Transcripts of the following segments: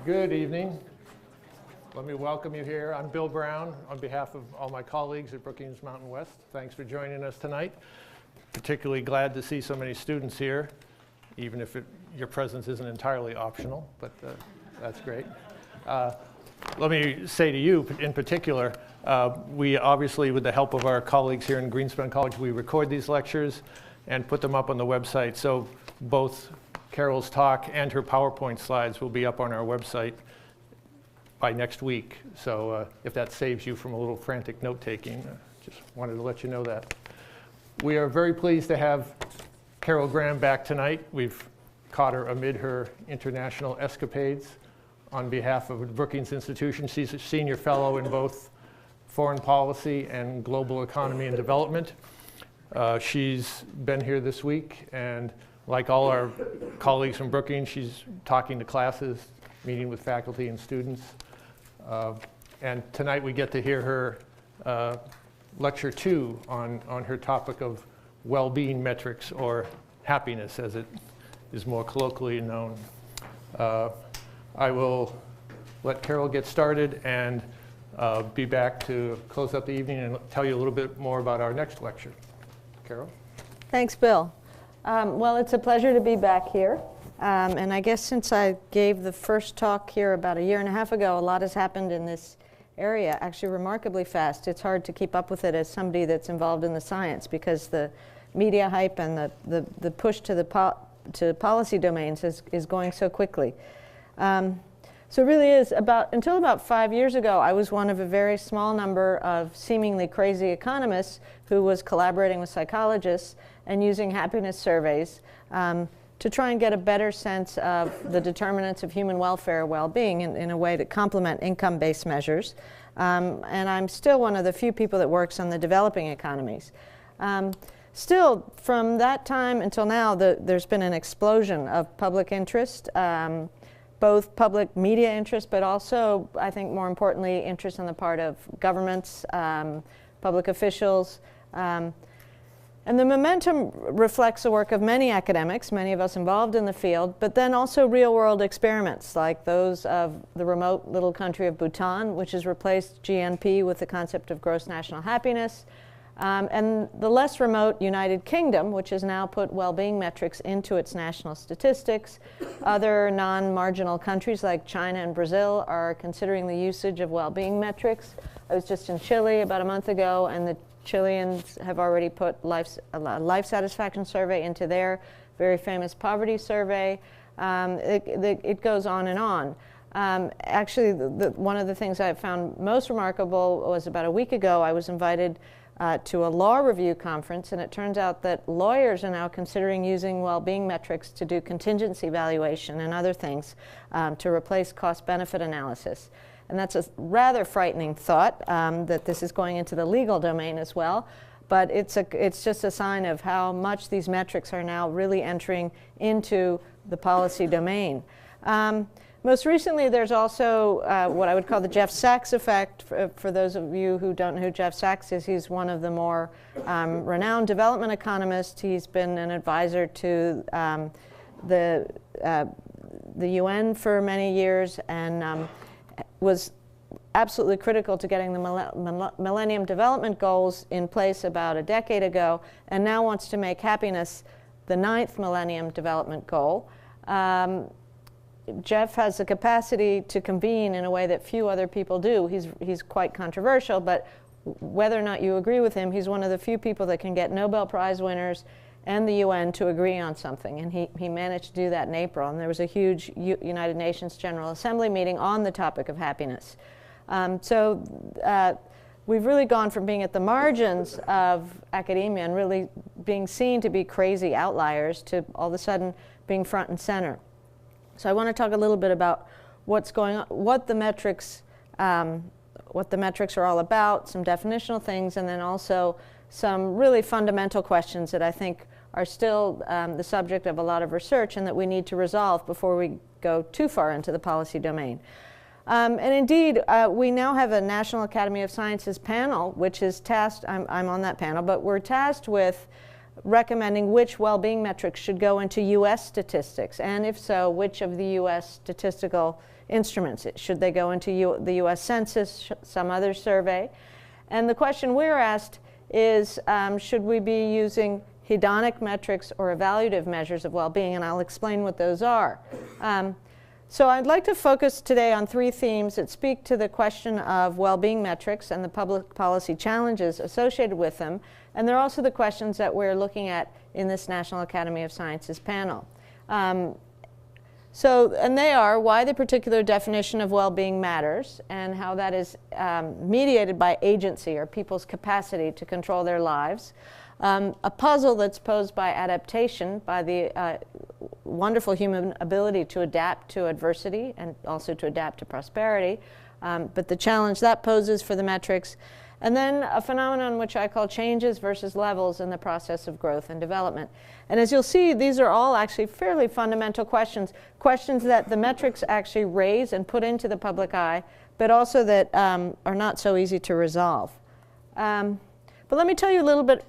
Good evening. Let me welcome you here. I'm Bill Brown on behalf of all my colleagues at Brookings Mountain West. Thanks for joining us tonight. Particularly glad to see so many students here, even if your presence isn't entirely optional, but that's great. Let me say to you in particular, we obviously, with the help of our colleagues here in Greenspan College, we record these lectures and put them up on the website. So both Carol's talk and her PowerPoint slides will be up on our website by next week. So if that saves you from a little frantic note-taking, just wanted to let you know that. We are very pleased to have Carol Graham back tonight. We've caught her amid her international escapades on behalf of the Brookings Institution. She's a senior fellow in both foreign policy and global economy and development. She's been here this week, and like all our colleagues from Brookings, she's talking to classes, meeting with faculty and students. And tonight we get to hear her lecture 2 on her topic of well-being metrics, or happiness as it is more colloquially known. I will let Carol get started and be back to close up the evening and tell you a little bit more about our next lecture. Carol? Thanks, Bill. Well, it's a pleasure to be back here. And I guess since I gave the first talk here about a year and a half ago, a lot has happened in this area, actually remarkably fast. It's hard to keep up with it as somebody that's involved in the science, because the media hype and the push to policy domains is going so quickly. So it really is until about 5 years ago, I was one of a very small number of seemingly crazy economists who was collaborating with psychologists and using happiness surveys to try and get a better sense of the determinants of human welfare or well-being in a way to complement income-based measures. And I'm still one of the few people that works on the developing economies. Still, from that time until now, there's been an explosion of public interest, both public media interest, but also, I think more importantly, interest on the part of governments, public officials. And the momentum reflects the work of many academics, many of us involved in the field, but then also real-world experiments like those of the remote little country of Bhutan, which has replaced GNP with the concept of gross national happiness, and the less remote United Kingdom, which has now put well-being metrics into its national statistics. Other non-marginal countries like China and Brazil are considering the usage of well-being metrics. I was just in Chile about a month ago, and the Chileans have already put a life satisfaction survey into their very famous poverty survey. It goes on and on. Actually, one of the things I found most remarkable was about a week ago, I was invited to a law review conference, and it turns out that lawyers are now considering using well-being metrics to do contingency valuation and other things to replace cost-benefit analysis. And that's a rather frightening thought, that this is going into the legal domain as well. But it's just a sign of how much these metrics are now really entering into the policy domain. Most recently, there's also what I would call the Jeff Sachs effect. For those of you who don't know who Jeff Sachs is, he's one of the more renowned development economists. He's been an advisor to the UN for many years, and was absolutely critical to getting the Millennium Development Goals in place about a decade ago, and now wants to make happiness the 9th Millennium Development Goal. Jeff has the capacity to convene in a way that few other people do. He's quite controversial, but whether or not you agree with him, he's one of the few people that can get Nobel Prize winners and the UN to agree on something. And he managed to do that in April. And there was a huge United Nations General Assembly meeting on the topic of happiness. We've really gone from being at the margins of academia and really being seen to be crazy outliers to all of a sudden being front and center. So I want to talk a little bit about what's going on, what the metrics are all about, some definitional things, and then also some really fundamental questions that I think are still the subject of a lot of research and that we need to resolve before we go too far into the policy domain. And indeed, we now have a National Academy of Sciences panel, which is tasked, I'm on that panel, but we're tasked with recommending which well-being metrics should go into U.S. statistics, and if so, which of the U.S. statistical instruments. Should they go into the U.S. Census, some other survey? And the question we're asked is, should we be using hedonic metrics or evaluative measures of well-being? And I'll explain what those are. So I'd like to focus today on three themes that speak to the question of well-being metrics and the public policy challenges associated with them. And they're also the questions that we're looking at in this National Academy of Sciences panel. And they are why the particular definition of well-being matters and how that is mediated by agency or people's capacity to control their lives. A puzzle that's posed by adaptation, by the wonderful human ability to adapt to adversity and also to adapt to prosperity, but the challenge that poses for the metrics. And then a phenomenon which I call changes versus levels in the process of growth and development. And as you'll see, these are all actually fairly fundamental questions, questions that the metrics actually raise and put into the public eye, but also that are not so easy to resolve. But let me tell you a little bit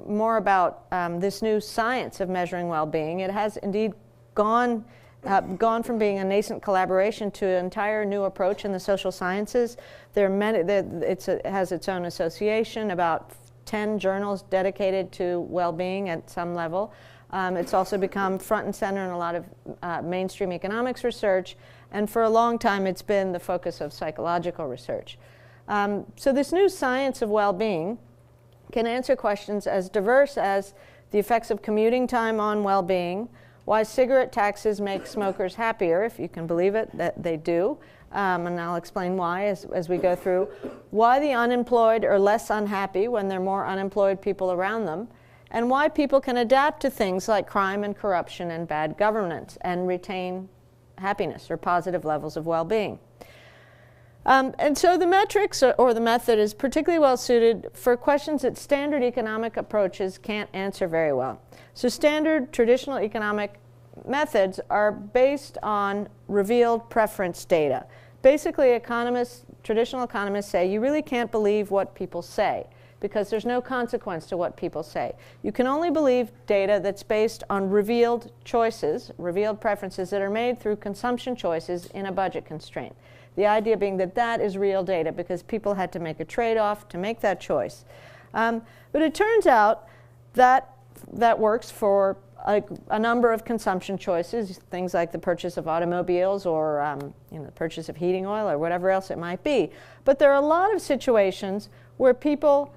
more about this new science of measuring well-being. It has indeed gone from being a nascent collaboration to an entire new approach in the social sciences. There are many, it has its own association, about 10 journals dedicated to well-being at some level. It's also become front and center in a lot of mainstream economics research, and for a long time it's been the focus of psychological research. So this new science of well-being can answer questions as diverse as the effects of commuting time on well-being, why cigarette taxes make smokers happier, if you can believe it, that they do, and I'll explain why as we go through, why the unemployed are less unhappy when there are more unemployed people around them, and why people can adapt to things like crime and corruption and bad governance and retain happiness or positive levels of well-being. And so the metrics or the method is particularly well suited for questions that standard economic approaches can't answer very well. So standard traditional economic methods are based on revealed preference data. Basically, traditional economists say you really can't believe what people say because there's no consequence to what people say. You can only believe data that's based on revealed choices, revealed preferences that are made through consumption choices in a budget constraint. The idea being that that is real data because people had to make a trade-off to make that choice. But it turns out that that works for a number of consumption choices, things like the purchase of automobiles or the purchase of heating oil or whatever else it might be. But there are a lot of situations where people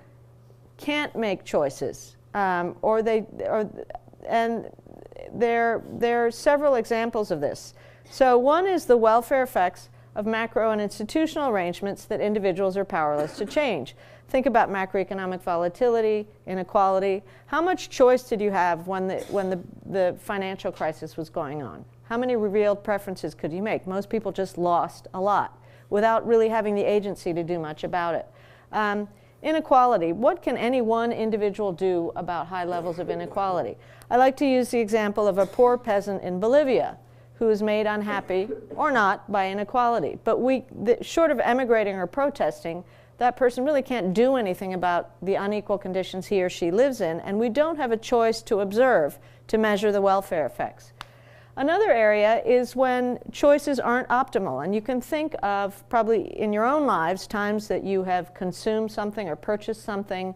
can't make choices, and there are several examples of this. So one is the welfare effects of macro and institutional arrangements that individuals are powerless to change. Think about macroeconomic volatility, inequality. How much choice did you have when the financial crisis was going on? How many revealed preferences could you make? Most people just lost a lot without really having the agency to do much about it. Inequality. What can any one individual do about high levels of inequality? I like to use the example of a poor peasant in Bolivia who is made unhappy or not by inequality. But short of emigrating or protesting, that person really can't do anything about the unequal conditions he or she lives in, and we don't have a choice to observe to measure the welfare effects. Another area is when choices aren't optimal, and you can think of probably in your own lives times that you have consumed something or purchased something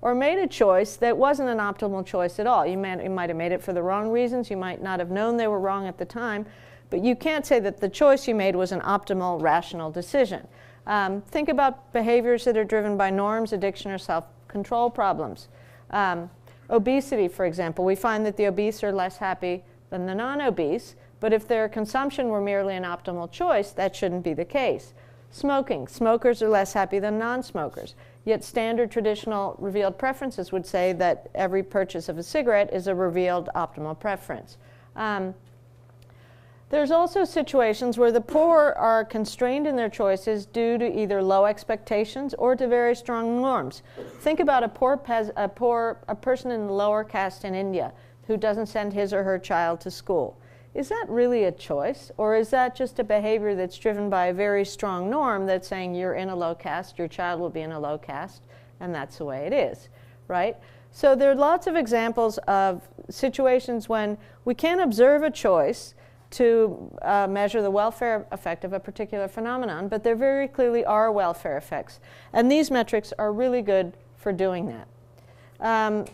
or made a choice that wasn't an optimal choice at all. You might have made it for the wrong reasons. You might not have known they were wrong at the time. But you can't say that the choice you made was an optimal, rational decision. Think about behaviors that are driven by norms, addiction, or self-control problems. Obesity, for example. We find that the obese are less happy than the non-obese. But if their consumption were merely an optimal choice, that shouldn't be the case. Smoking. Smokers are less happy than non-smokers. Yet standard traditional revealed preferences would say that every purchase of a cigarette is a revealed optimal preference. There's also situations where the poor are constrained in their choices due to either low expectations or to very strong norms. Think about a person in the lower caste in India who doesn't send his or her child to school. Is that really a choice, or is that just a behavior that's driven by a very strong norm that's saying you're in a low caste, your child will be in a low caste, and that's the way it is? right? So there are lots of examples of situations when we can't observe a choice to measure the welfare effect of a particular phenomenon, but there very clearly are welfare effects. And these metrics are really good for doing that.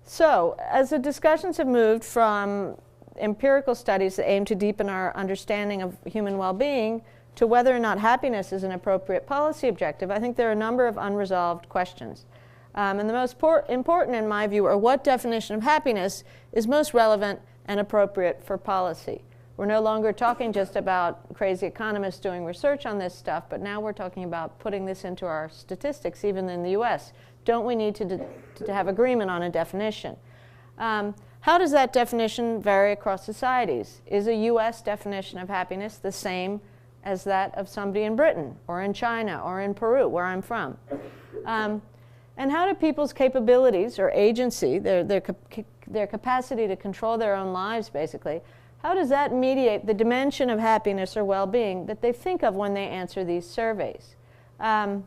So as the discussions have moved from empirical studies that aim to deepen our understanding of human well-being to whether or not happiness is an appropriate policy objective, I think there are a number of unresolved questions. And the most important, in my view, are what definition of happiness is most relevant and appropriate for policy. We're no longer talking just about crazy economists doing research on this stuff, but now we're talking about putting this into our statistics, even in the US. Don't we need to have agreement on a definition? How does that definition vary across societies? Is a US definition of happiness the same as that of somebody in Britain, or in China, or in Peru, where I'm from? And how do people's capabilities, or agency, their capacity to control their own lives, basically, how does that mediate the dimension of happiness or well-being that they think of when they answer these surveys? One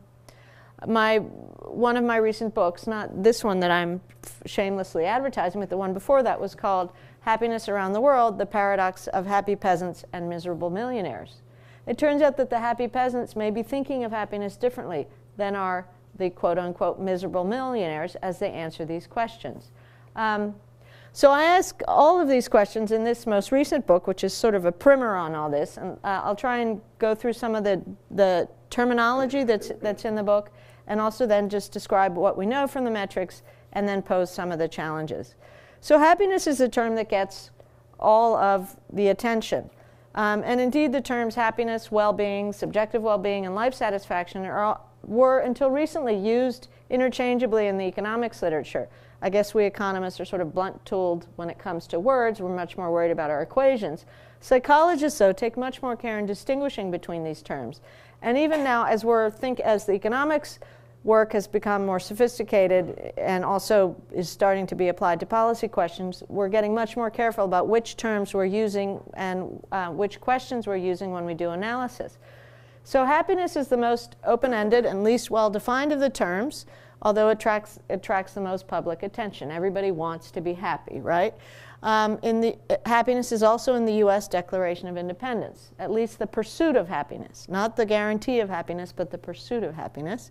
of my recent books, not this one that I'm shamelessly advertising, but the one before that, was called Happiness Around the World, The Paradox of Happy Peasants and Miserable Millionaires. It turns out that the happy peasants may be thinking of happiness differently than are the quote-unquote miserable millionaires as they answer these questions. So I ask all of these questions in this most recent book, which is sort of a primer on all this, and I'll try and go through some of the terminology that's in the book, and also then just describe what we know from the metrics, and then pose some of the challenges. So happiness is a term that gets all of the attention. And indeed, the terms happiness, well-being, subjective well-being, and life satisfaction were until recently used interchangeably in the economics literature. I guess we economists are sort of blunt-tooled when it comes to words. We're much more worried about our equations. Psychologists, though, take much more care in distinguishing between these terms. And even now, as the economics work has become more sophisticated and also is starting to be applied to policy questions, we're getting much more careful about which terms we're using and which questions we're using when we do analysis. So happiness is the most open-ended and least well-defined of the terms, although it attracts the most public attention. Everybody wants to be happy, right? Happiness is also in the US Declaration of Independence, at least the pursuit of happiness, not the guarantee of happiness, but the pursuit of happiness.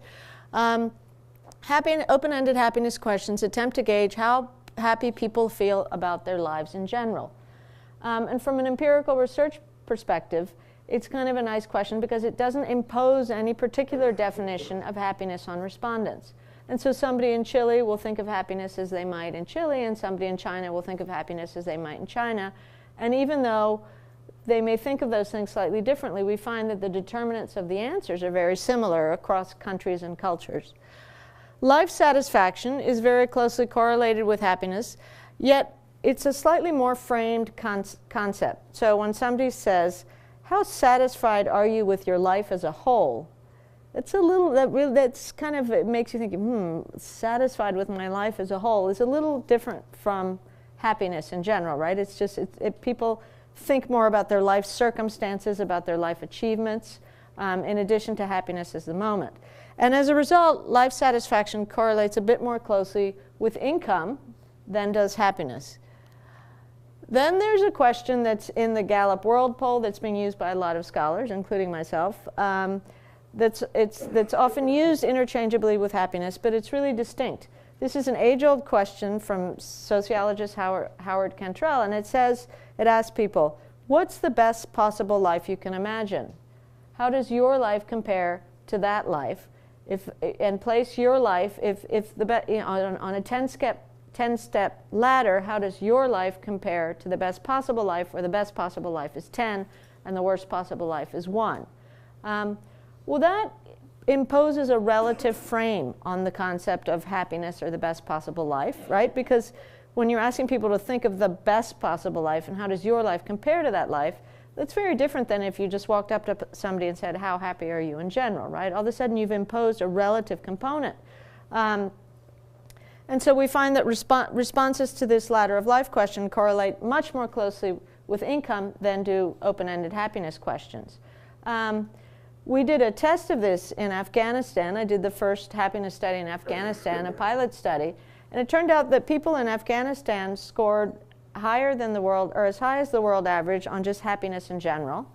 Open-ended happiness questions attempt to gauge how happy people feel about their lives in general. And from an empirical research perspective, it's kind of a nice question because it doesn't impose any particular definition of happiness on respondents. And so somebody in Chile will think of happiness as they might in Chile, and somebody in China will think of happiness as they might in China. And even though they may think of those things slightly differently, we find that the determinants of the answers are very similar across countries and cultures. Life satisfaction is very closely correlated with happiness, yet it's a slightly more framed concept. So when somebody says, "How satisfied are you with your life as a whole?" It's a little, that's kind of, it makes you think, satisfied with my life as a whole is a little different from happiness in general, right? It's just, people think more about their life circumstances, about their life achievements, in addition to happiness as the moment. And as a result, life satisfaction correlates a bit more closely with income than does happiness. Then there's a question that's in the Gallup World Poll that's being used by a lot of scholars, including myself, that's often used interchangeably with happiness, but it's really distinct. This is an age-old question from sociologist Howard Cantrell, and it asks people, what's the best possible life you can imagine? How does your life compare to that life? And place your life, on a 10-step ladder, how does your life compare to the best possible life, where the best possible life is 10 and the worst possible life is 1? Well, that imposes a relative frame on the concept of happiness or the best possible life, right? Because when you're asking people to think of the best possible life and how does your life compare to that life, that's very different than if you just walked up to somebody and said, how happy are you in general, right? All of a sudden you've imposed a relative component. And so we find that responses to this ladder of life question correlate much more closely with income than do open-ended happiness questions. we did a test of this in Afghanistan. I did the first happiness study in Afghanistan, a pilot study. And it turned out that people in Afghanistan scored higher than the world, or as high as the world average on just happiness in general.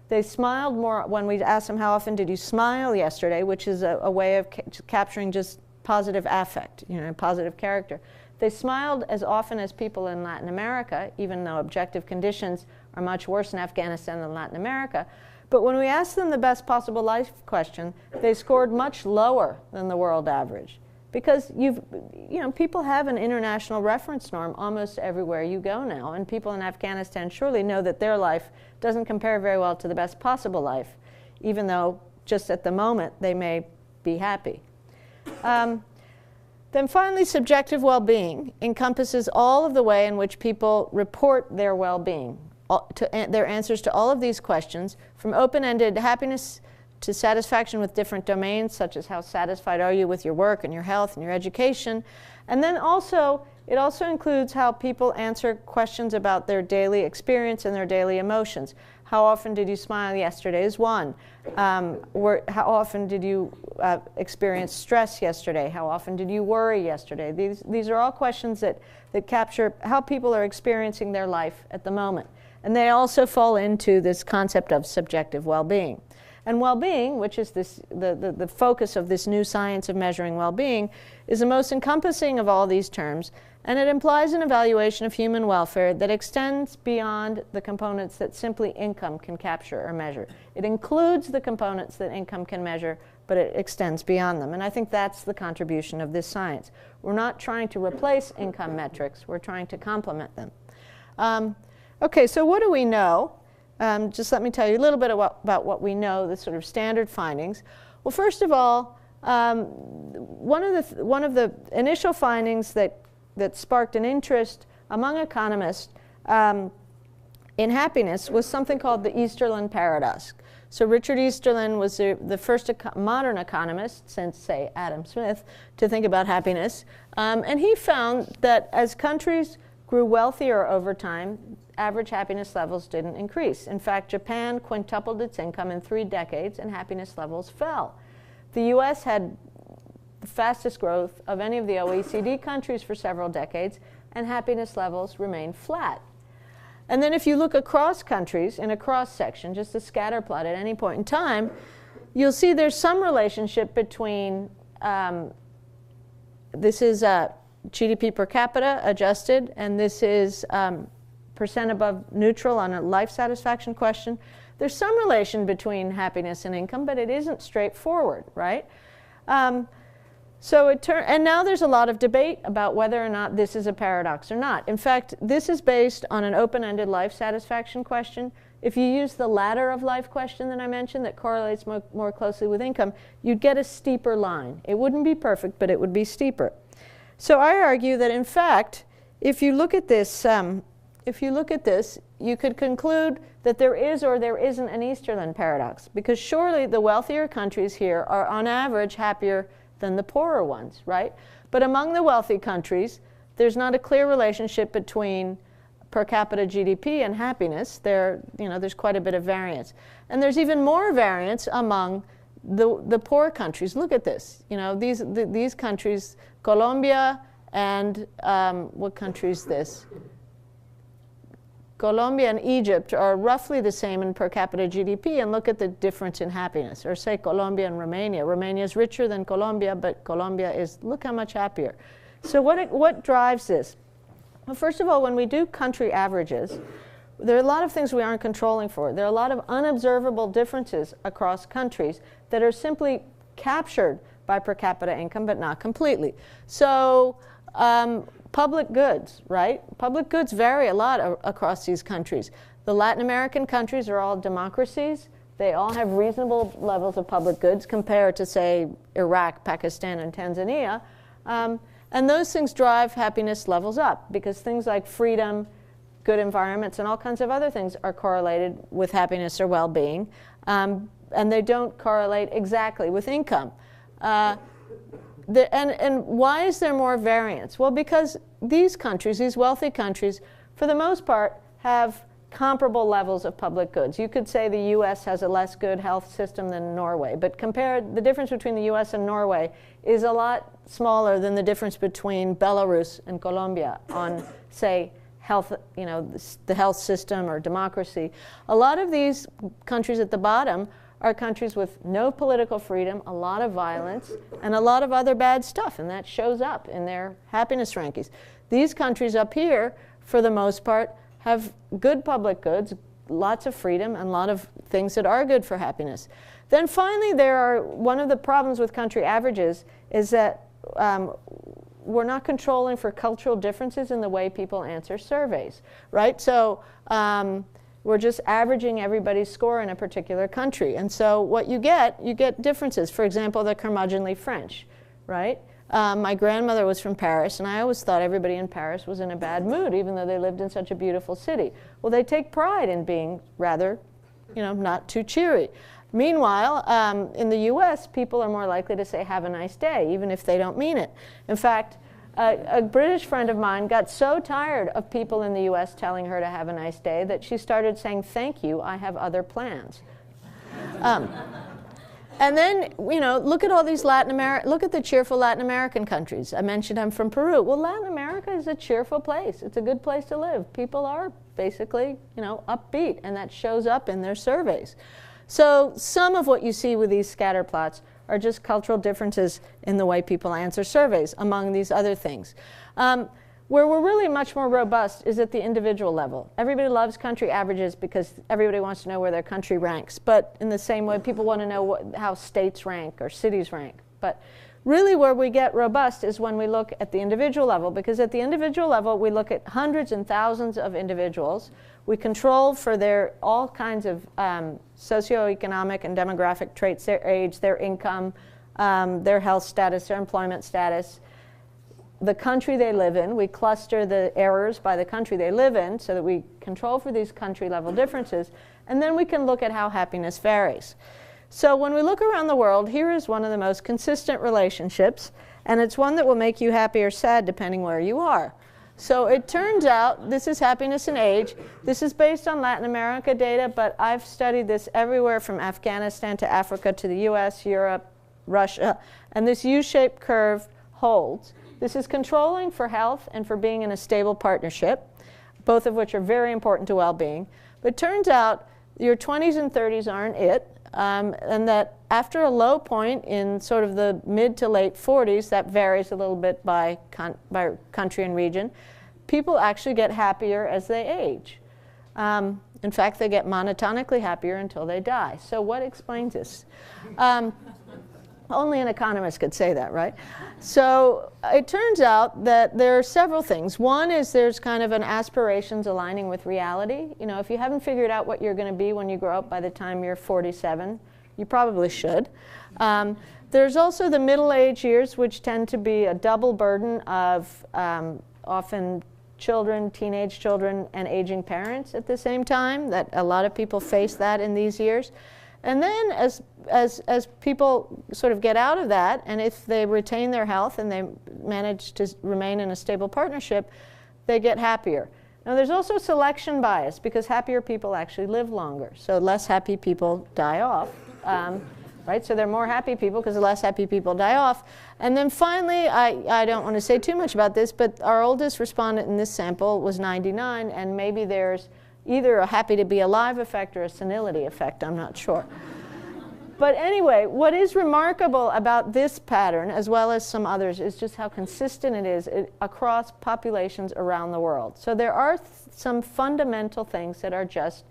They smiled more when we asked them, how often did you smile yesterday, which is a way of capturing just positive affect, positive character. They smiled as often as people in Latin America, even though objective conditions are much worse in Afghanistan than Latin America. But when we asked them the best possible life question, they scored much lower than the world average. Because people have an international reference norm almost everywhere you go now. And people in Afghanistan surely know that their life doesn't compare very well to the best possible life, even though just at the moment they may be happy. Then finally, subjective well-being encompasses all of the way in which people report their well-being, their answers to all of these questions, from open-ended happiness to satisfaction with different domains, such as how satisfied are you with your work and your health and your education. And then also, it also includes how people answer questions about their daily experience and their daily emotions. How often did you smile yesterday is one. How often did you experience stress yesterday? How often did you worry yesterday? These are all questions that capture how people are experiencing their life at the moment. And they also fall into this concept of subjective well-being. And well-being, which is the focus of this new science of measuring well-being, is the most encompassing of all these terms, and it implies an evaluation of human welfare that extends beyond the components that simply income can capture or measure. It includes the components that income can measure, but it extends beyond them. And I think that's the contribution of this science. We're not trying to replace income metrics, we're trying to complement them. Okay, so what do we know? Just let me tell you a little bit about what we know, the sort of standard findings. Well, first of all, one of the initial findings that sparked an interest among economists in happiness was something called the Easterlin paradox. So Richard Easterlin was the first modern economist since, say, Adam Smith to think about happiness. And he found that as countries grew wealthier over time, average happiness levels didn't increase. In fact, Japan quintupled its income in 3 decades and happiness levels fell. The US had the fastest growth of any of the OECD countries for several decades, and happiness levels remained flat. And then if you look across countries in a cross-section, just a scatter plot at any point in time, you'll see there's some relationship between, this is GDP per capita adjusted, and this is percent above neutral on a life satisfaction question. There's some relation between happiness and income, but it isn't straightforward, right? And now there's a lot of debate about whether or not this is a paradox or not. In fact, this is based on an open-ended life satisfaction question. If you use the ladder of life question that I mentioned that correlates more closely with income, you'd get a steeper line. It wouldn't be perfect, but it would be steeper. So I argue that, in fact, if you look at this, you could conclude that there is or there isn't an Easterlin paradox, because surely the wealthier countries here are on average happier than the poorer ones, right? But among the wealthy countries, there's not a clear relationship between per capita GDP and happiness. There's quite a bit of variance. And there's even more variance among the poor countries. Look at this. These countries, Colombia and what country is this? Colombia and Egypt are roughly the same in per capita GDP, and look at the difference in happiness. Or say Colombia and Romania. Romania is richer than Colombia, but Colombia is, look how much happier. So what drives this? Well, first of all, when we do country averages, there are a lot of things we aren't controlling for. There are a lot of unobservable differences across countries that are simply captured by per capita income, but not completely. So public goods, right? Public goods vary a lot across these countries. The Latin American countries are all democracies. They all have reasonable levels of public goods compared to, say, Iraq, Pakistan, and Tanzania. And those things drive happiness levels up, because things like freedom, good environments, and all kinds of other things are correlated with happiness or well-being. And they don't correlate exactly with income. And why is there more variance? Well, because these countries, these wealthy countries, for the most part, have comparable levels of public goods. You could say the US has a less good health system than Norway, but the difference between the US and Norway is a lot smaller than the difference between Belarus and Colombia on, say, health, the health system or democracy. A lot of these countries at the bottom are countries with no political freedom, a lot of violence, and a lot of other bad stuff, and that shows up in their happiness rankings. These countries up here, for the most part, have good public goods, lots of freedom, and a lot of things that are good for happiness. Then finally, one of the problems with country averages is that we're not controlling for cultural differences in the way people answer surveys, right? So we're just averaging everybody's score in a particular country. And so what you get differences. For example, the curmudgeonly French, right? My grandmother was from Paris, and I always thought everybody in Paris was in a bad mood, even though they lived in such a beautiful city. Well, they take pride in being rather, not too cheery. Meanwhile, in the US, people are more likely to say, have a nice day, even if they don't mean it. In fact, a British friend of mine got so tired of people in the US telling her to have a nice day that she started saying, thank you, I have other plans. And then, look at all these look at the cheerful Latin American countries. I mentioned I'm from Peru. Well, Latin America is a cheerful place. It's a good place to live. People are basically, upbeat, and that shows up in their surveys. So some of what you see with these scatter plots are just cultural differences in the way people answer surveys, among these other things. Where we're really much more robust is at the individual level. Everybody loves country averages because everybody wants to know where their country ranks. But in the same way, people want to know how states rank or cities rank. But really where we get robust is when we look at the individual level, because at the individual level, we look at hundreds and thousands of individuals. We control for all kinds of socioeconomic and demographic traits, their age, their income, their health status, their employment status, the country they live in. We cluster the errors by the country they live in so that we control for these country level differences. And then we can look at how happiness varies. So when we look around the world, here is one of the most consistent relationships, and it's one that will make you happy or sad depending where you are. So it turns out, this is happiness and age. This is based on Latin America data, but I've studied this everywhere from Afghanistan to Africa to the US, Europe, Russia, and this U-shaped curve holds. This is controlling for health and for being in a stable partnership, both of which are very important to well-being. But it turns out your 20s and 30s aren't it, and that after a low point in sort of the mid to late 40s, that varies a little bit by country and region, people actually get happier as they age. In fact, they get monotonically happier until they die. So what explains this? Only an economist could say that, right? So it turns out that there are several things. One is there's kind of an aspirations aligning with reality. If you haven't figured out what you're going to be when you grow up by the time you're 47, you probably should. There's also the middle-age years, which tend to be a double burden of often children, teenage children, and aging parents at the same time. That a lot of people face that in these years. And then as people sort of get out of that, and if they retain their health and they manage to remain in a stable partnership, they get happier. Now there's also selection bias, because happier people actually live longer. So less happy people die off, right? So there are more happy people because the less happy people die off. And then finally, I don't want to say too much about this, but our oldest respondent in this sample was 99, and maybe there's either a happy to be alive effect or a senility effect, I'm not sure. But anyway, what is remarkable about this pattern, as well as some others, is just how consistent it is across populations around the world. So there are some fundamental things that are just,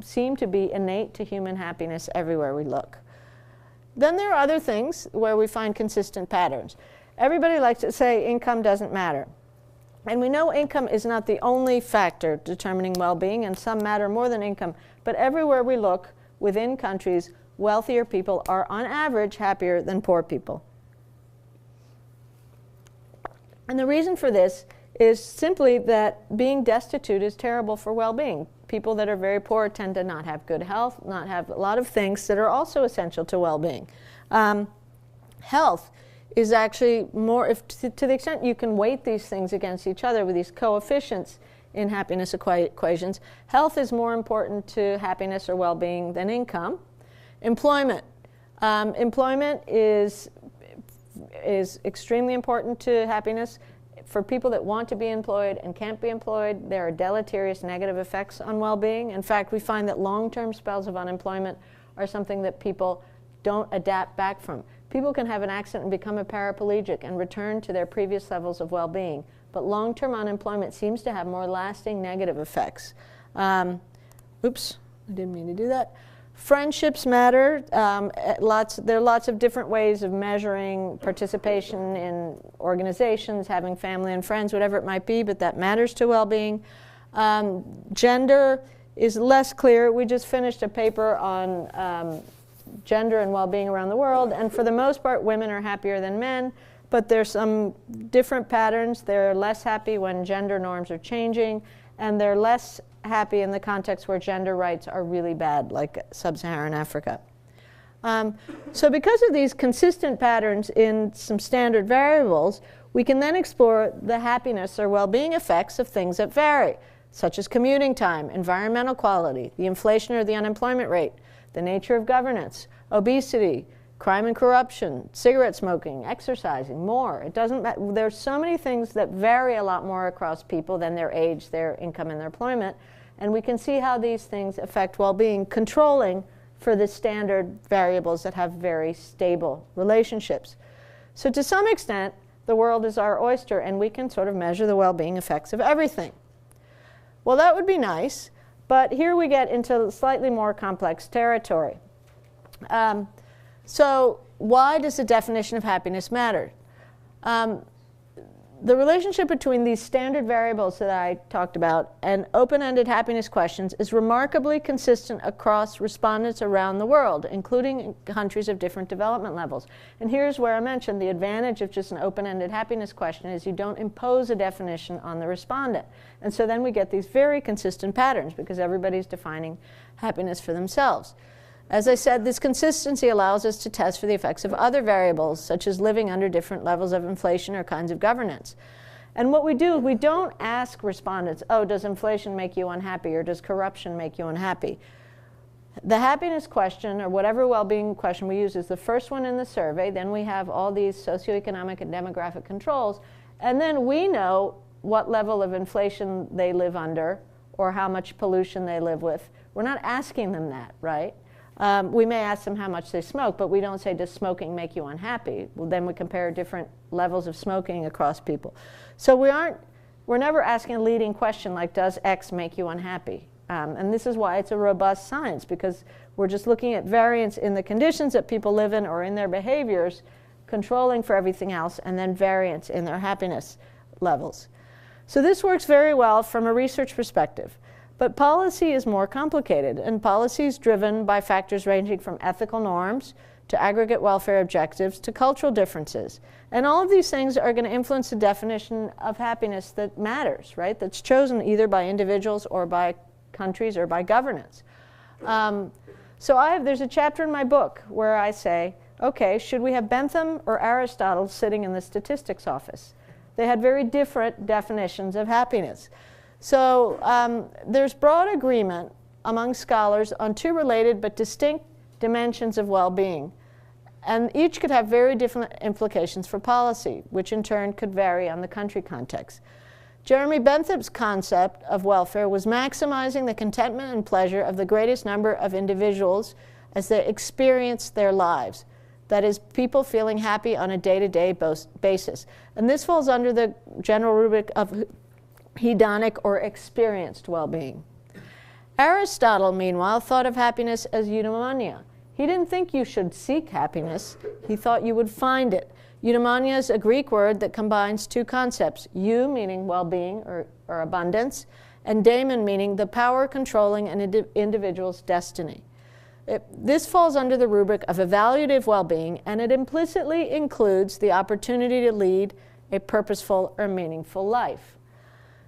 seem to be innate to human happiness everywhere we look. Then there are other things where we find consistent patterns. Everybody likes to say income doesn't matter. And we know income is not the only factor determining well-being, and some matter more than income. But everywhere we look within countries, wealthier people are on average happier than poor people. And the reason for this is simply that being destitute is terrible for well-being. People that are very poor tend to not have good health, not have a lot of things that are also essential to well-being. Health is actually more, to the extent you can weight these things against each other with these coefficients, in happiness equations. Health is more important to happiness or well-being than income. Employment. Employment is extremely important to happiness. For people that want to be employed and can't be employed, there are deleterious negative effects on well-being. In fact, we find that long-term spells of unemployment are something that people don't adapt back from. People can have an accident and become a paraplegic and return to their previous levels of well-being. But long-term unemployment seems to have more lasting negative effects. Oops, I didn't mean to do that. Friendships matter. There are lots of different ways of measuring participation in organizations, having family and friends, whatever it might be, but that matters to well-being. Gender is less clear. We just finished a paper on gender and well-being around the world, and for the most part, women are happier than men, but there's some different patterns. They're less happy when gender norms are changing, and they're less happy in the context where gender rights are really bad, like sub-Saharan Africa. So because of these consistent patterns in some standard variables, we can then explore the happiness or well-being effects of things that vary, such as commuting time, environmental quality, the inflation or the unemployment rate, the nature of governance, obesity, crime and corruption, cigarette smoking, exercising, more. It doesn't matter. There's so many things that vary a lot more across people than their age, their income, and their employment. And we can see how these things affect well-being, controlling for the standard variables that have very stable relationships. So to some extent, the world is our oyster, and we can sort of measure the well-being effects of everything. Well, that would be nice, but here we get into slightly more complex territory. So why does the definition of happiness matter? The relationship between these standard variables that I talked about and open-ended happiness questions is remarkably consistent across respondents around the world, including in countries of different development levels. And here's where I mentioned the advantage of just an open-ended happiness question is you don't impose a definition on the respondent. And so then we get these very consistent patterns because everybody's defining happiness for themselves. As I said, this consistency allows us to test for the effects of other variables, such as living under different levels of inflation or kinds of governance. And what we do, we don't ask respondents, oh, does inflation make you unhappy, or does corruption make you unhappy? The happiness question, or whatever well-being question we use, is the first one in the survey. Then we have all these socioeconomic and demographic controls. And then we know what level of inflation they live under, or how much pollution they live with. We're not asking them that, right? We may ask them how much they smoke, but we don't say, does smoking make you unhappy? Well, then we compare different levels of smoking across people. So we're never asking a leading question like, does X make you unhappy? And this is why it's a robust science, because we're just looking at variance in the conditions that people live in or in their behaviors, controlling for everything else, and then variance in their happiness levels. So this works very well from a research perspective. But policy is more complicated, and policy is driven by factors ranging from ethical norms to aggregate welfare objectives to cultural differences. And all of these things are going to influence the definition of happiness that matters, right? That's chosen either by individuals or by countries or by governance. There's a chapter in my book where I say, okay, should we have Bentham or Aristotle sitting in the statistics office? They had very different definitions of happiness. So there's broad agreement among scholars on two related but distinct dimensions of well-being. And each could have very different implications for policy, which in turn could vary on the country context. Jeremy Bentham's concept of welfare was maximizing the contentment and pleasure of the greatest number of individuals as they experience their lives. That is, people feeling happy on a day-to-day basis. And this falls under the general rubric of hedonic or experienced well-being. Aristotle, meanwhile, thought of happiness as eudaimonia. He didn't think you should seek happiness. He thought you would find it. Eudaimonia is a Greek word that combines two concepts, eu meaning well-being or abundance, and daemon meaning the power controlling an individual's destiny. This falls under the rubric of evaluative well-being, and it implicitly includes the opportunity to lead a purposeful or meaningful life.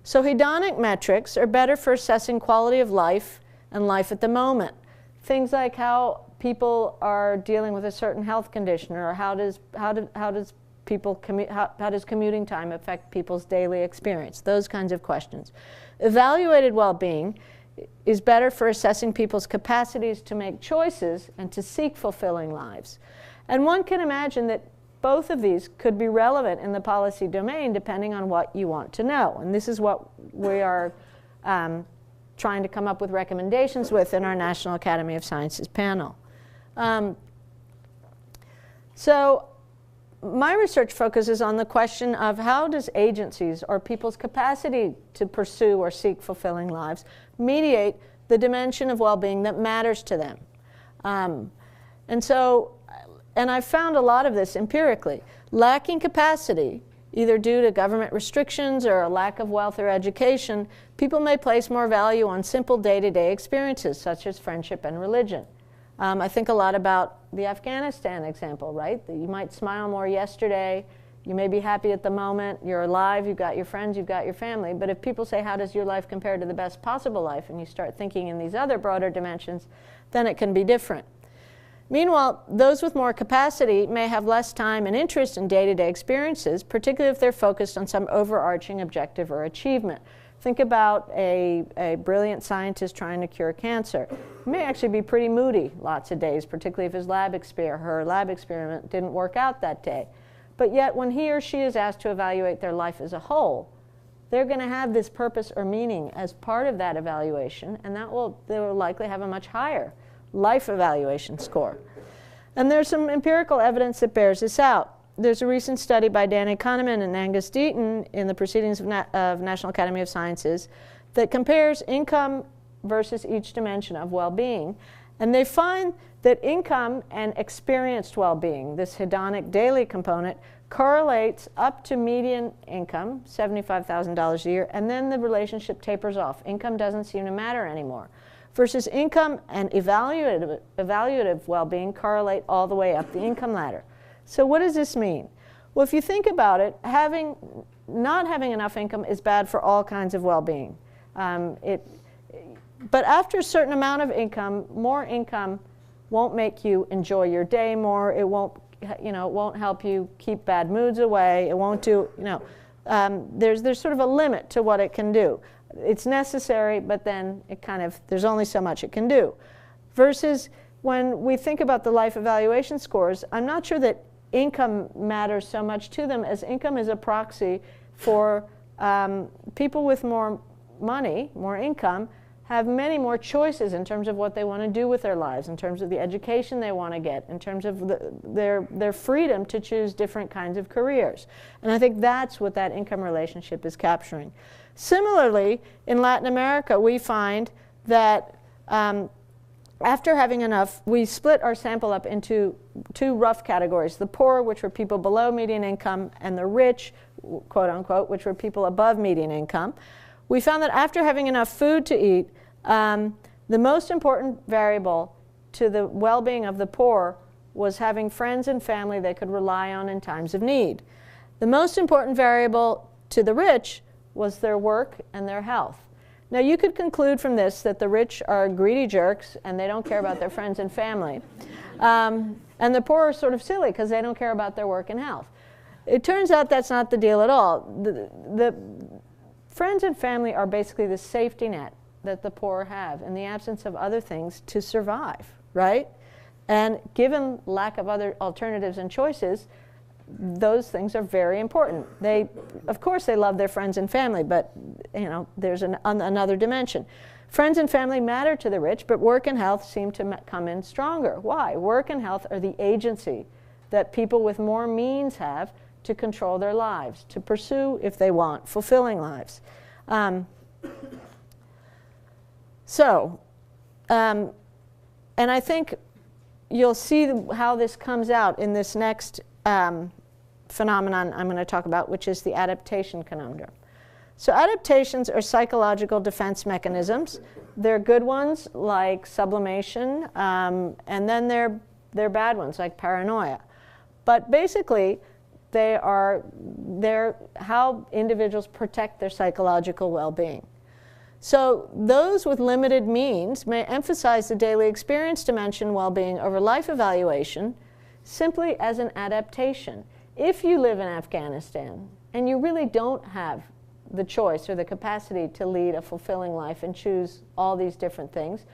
So hedonic metrics are better for assessing quality of life and life at the moment. Things like how people are dealing with a certain health condition, or how does how does commuting time affect people's daily experience? Those kinds of questions. Evaluated well-being is better for assessing people's capacities to make choices and to seek fulfilling lives. And one can imagine that both of these could be relevant in the policy domain depending on what you want to know. And this is what we are trying to come up with recommendations with in our National Academy of Sciences panel. So my research focuses on the question of how does agencies or people's capacity to pursue or seek fulfilling lives mediate the dimension of well-being that matters to them. And I've found a lot of this empirically. Lacking capacity, either due to government restrictions or a lack of wealth or education, people may place more value on simple day-to-day experiences such as friendship and religion. I think a lot about the Afghanistan example, right? That you might smile more yesterday, you may be happy at the moment, you're alive, you've got your friends, you've got your family, but if people say, how does your life compare to the best possible life, and you start thinking in these other broader dimensions, then it can be different. Meanwhile, those with more capacity may have less time and interest in day-to-day experiences, particularly if they're focused on some overarching objective or achievement. Think about a brilliant scientist trying to cure cancer. He may actually be pretty moody lots of days, particularly if his her lab experiment didn't work out that day. But yet, when he or she is asked to evaluate their life as a whole, they're going to have this purpose or meaning as part of that evaluation, and they will likely have a much higher life evaluation score. And there's some empirical evidence that bears this out. There's a recent study by Danny Kahneman and Angus Deaton in the Proceedings of National Academy of Sciences that compares income versus each dimension of well-being. And they find that income and experienced well-being, this hedonic daily component, correlates up to median income, $75,000 a year, and then the relationship tapers off. Income doesn't seem to matter anymore. Versus income and evaluative well-being correlate all the way up the income ladder. So what does this mean? Well, if you think about it, not having enough income is bad for all kinds of well-being. But after a certain amount of income, more income won't make you enjoy your day more. It won't, it won't help you keep bad moods away. It won't do, there's sort of a limit to what it can do. It's necessary, but then there's only so much it can do. Versus when we think about the life evaluation scores, I'm not sure that income matters so much to them as income is a proxy for people with more money, more income, have many more choices in terms of what they want to do with their lives, in terms of the education they want to get, in terms of their freedom to choose different kinds of careers. And I think that's what that income relationship is capturing. Similarly, in Latin America, we find that after having enough, we split our sample up into two rough categories. The poor, which were people below median income, and the rich, quote unquote, which were people above median income. We found that after having enough food to eat, the most important variable to the well-being of the poor was having friends and family they could rely on in times of need. The most important variable to the rich was their work and their health. Now you could conclude from this that the rich are greedy jerks and they don't care about their friends and family. And the poor are sort of silly because they don't care about their work and health. It turns out that's not the deal at all. The friends and family are basically the safety net that the poor have in the absence of other things to survive, right? And given lack of other alternatives and choices, those things are very important. Of course, they love their friends and family, but there's another dimension. Friends and family matter to the rich, but work and health seem to come in stronger. Why? Work and health are the agency that people with more means have to control their lives, to pursue, if they want, fulfilling lives. And I think you'll see how this comes out in this next phenomenon I'm going to talk about, which is the adaptation conundrum. So adaptations are psychological defense mechanisms. They're good ones like sublimation, and then they're bad ones like paranoia. But basically, they're how individuals protect their psychological well-being. So those with limited means may emphasize the daily experience dimension well-being over life evaluation simply as an adaptation. if you live in Afghanistan and you really don't have the choice or the capacity to lead a fulfilling life and choose all these different things,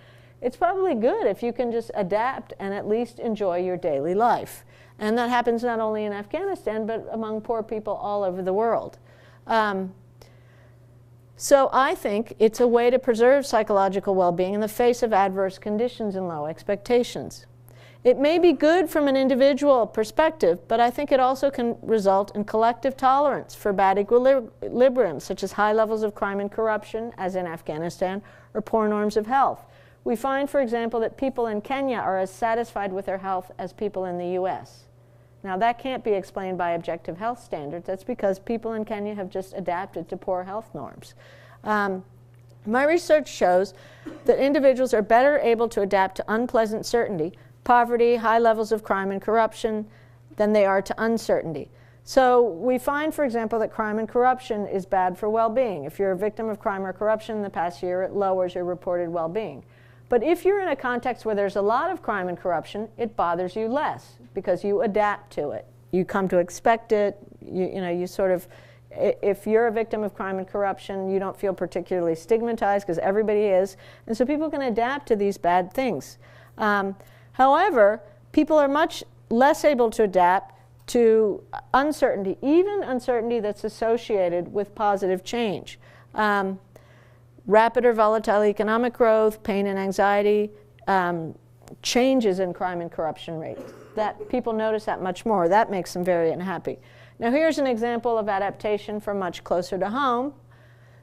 it's probably good if you can just adapt and at least enjoy your daily life. And that happens not only in Afghanistan, but among poor people all over the world. So I think it's a way to preserve psychological well-being in the face of adverse conditions and low expectations. It may be good from an individual perspective, but I think it also can result in collective tolerance for bad equilibrium, such as high levels of crime and corruption, as in Afghanistan, or poor norms of health. We find, for example, that people in Kenya are as satisfied with their health as people in the US. Now, that can't be explained by objective health standards. That's because people in Kenya have just adapted to poor health norms. My research shows that individuals are better able to adapt to unpleasant certainty, poverty, high levels of crime and corruption, than they are to uncertainty. So we find, for example, that crime and corruption is bad for well-being. If you're a victim of crime or corruption in the past year, it lowers your reported well-being. But if you're in a context where there's a lot of crime and corruption, it bothers you less because you adapt to it. You come to expect it. You sort of, if you're a victim of crime and corruption, you don't feel particularly stigmatized because everybody is. And so people can adapt to these bad things. However, people are much less able to adapt to uncertainty, even uncertainty that's associated with positive change. Rapid or volatile economic growth, pain and anxiety, changes in crime and corruption rates. That people notice that much more. That makes them very unhappy. Now here's an example of adaptation from much closer to home.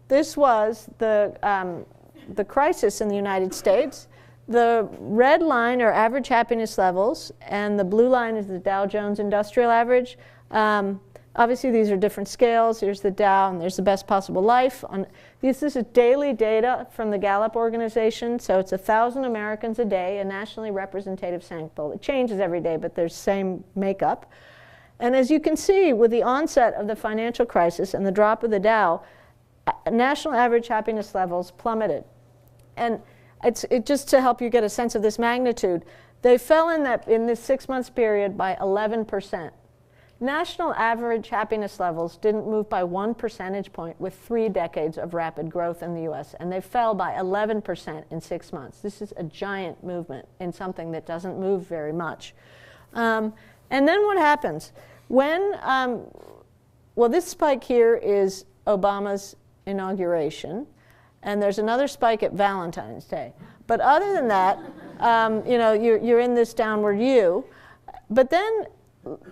This was the crisis in the United States. The red line are average happiness levels, and the blue line is the Dow Jones Industrial Average. Obviously, these are different scales. Here's the Dow, and there's the best possible life. This is daily data from the Gallup organization, so it's 1,000 Americans a day, a nationally representative sample. It changes every day, but there's same makeup. And as you can see, with the onset of the financial crisis and the drop of the Dow, national average happiness levels plummeted. And it just to help you get a sense of this magnitude, they fell in this 6 months period by 11%. National average happiness levels didn't move by 1 percentage point with 3 decades of rapid growth in the US, and they fell by 11% in 6 months. This is a giant movement in something that doesn't move very much. And then what happens? When, well, this spike here is Obama's inauguration, and there's another spike at Valentine's Day. But other than that, you're in this downward U. But then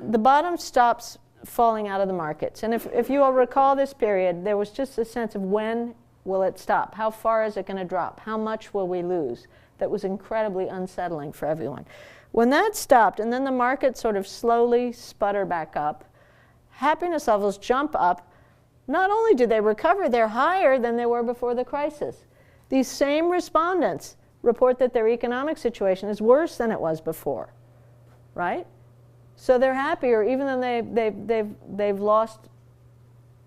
the bottom stops falling out of the markets. And if you all recall this period, there was just a sense of when will it stop? How far is it going to drop? How much will we lose? That was incredibly unsettling for everyone. When that stopped, and then the market sort of slowly sputter back up, happiness levels jump up. Not only did they recover, they're higher than they were before the crisis. These same respondents report that their economic situation is worse than it was before, right? So they're happier even though they've lost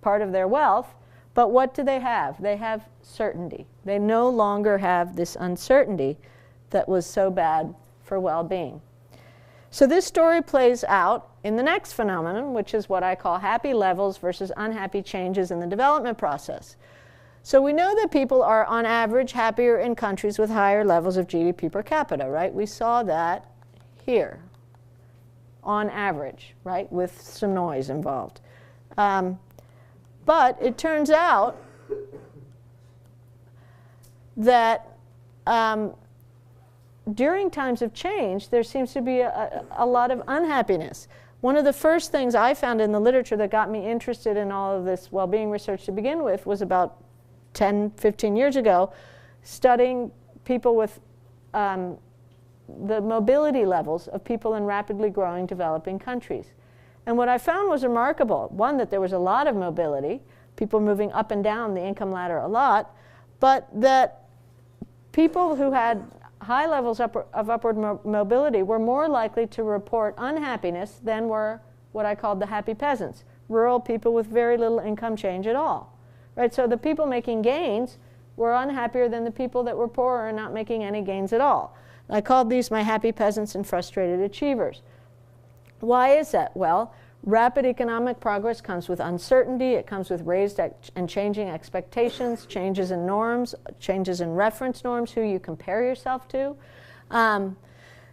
part of their wealth. But what do they have? They have certainty. They no longer have this uncertainty that was so bad for well-being. So this story plays out in the next phenomenon, which is what I call happy levels versus unhappy changes in the development process. So we know that people are, on average, happier in countries with higher levels of GDP per capita, right? We saw that here, on average, right, with some noise involved. But it turns out that during times of change, there seems to be a lot of unhappiness. One of the first things I found in the literature that got me interested in all of this well-being research to begin with was about 10, 15 years ago, studying people with the mobility levels of people in rapidly growing developing countries. And what I found was remarkable. One, that there was a lot of mobility, people moving up and down the income ladder a lot, but that people who had high levels of upward mobility were more likely to report unhappiness than were what I called the happy peasants, rural people with very little income change at all. Right? So the people making gains were unhappier than the people that were poorer and not making any gains at all. I called these my happy peasants and frustrated achievers. Why is that? Well, Rapid economic progress comes with uncertainty. It comes with raised and changing expectations, changes in norms, changes in reference norms, who you compare yourself to.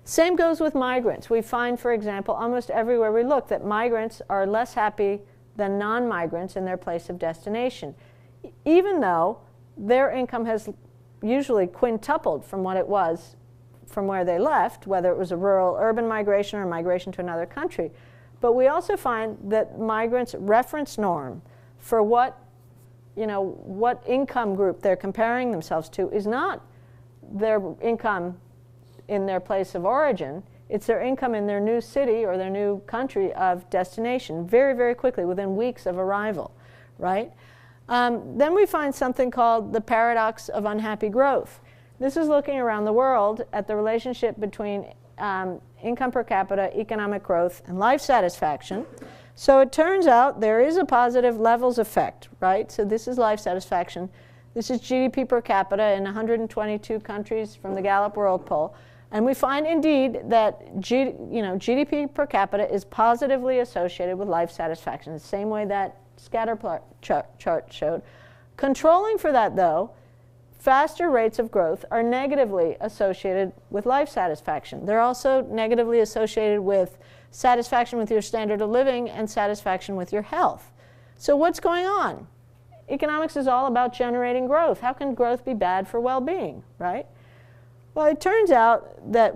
Same goes with migrants. We find, for example, almost everywhere we look that migrants are less happy than non-migrants in their place of destination, even though their income has usually quintupled from what it was from where they left, whether it was a rural urban migration or migration to another country. But we also find that migrants' reference norm for what income group they're comparing themselves to is not their income in their place of origin. It's their income in their new city or their new country of destination, very, very quickly, within weeks of arrival, right? Then we find something called the paradox of unhappy growth. This is looking around the world at the relationship between income per capita, economic growth, and life satisfaction. So it turns out there is a positive levels effect, right? So this is life satisfaction. This is GDP per capita in 122 countries from the Gallup World Poll. And we find indeed that GDP per capita is positively associated with life satisfaction, the same way that scatter plot chart showed. Controlling for that, though, faster rates of growth are negatively associated with life satisfaction. They're also negatively associated with satisfaction with your standard of living and satisfaction with your health. So what's going on? Economics is all about generating growth. How can growth be bad for well-being, right? Well, it turns out that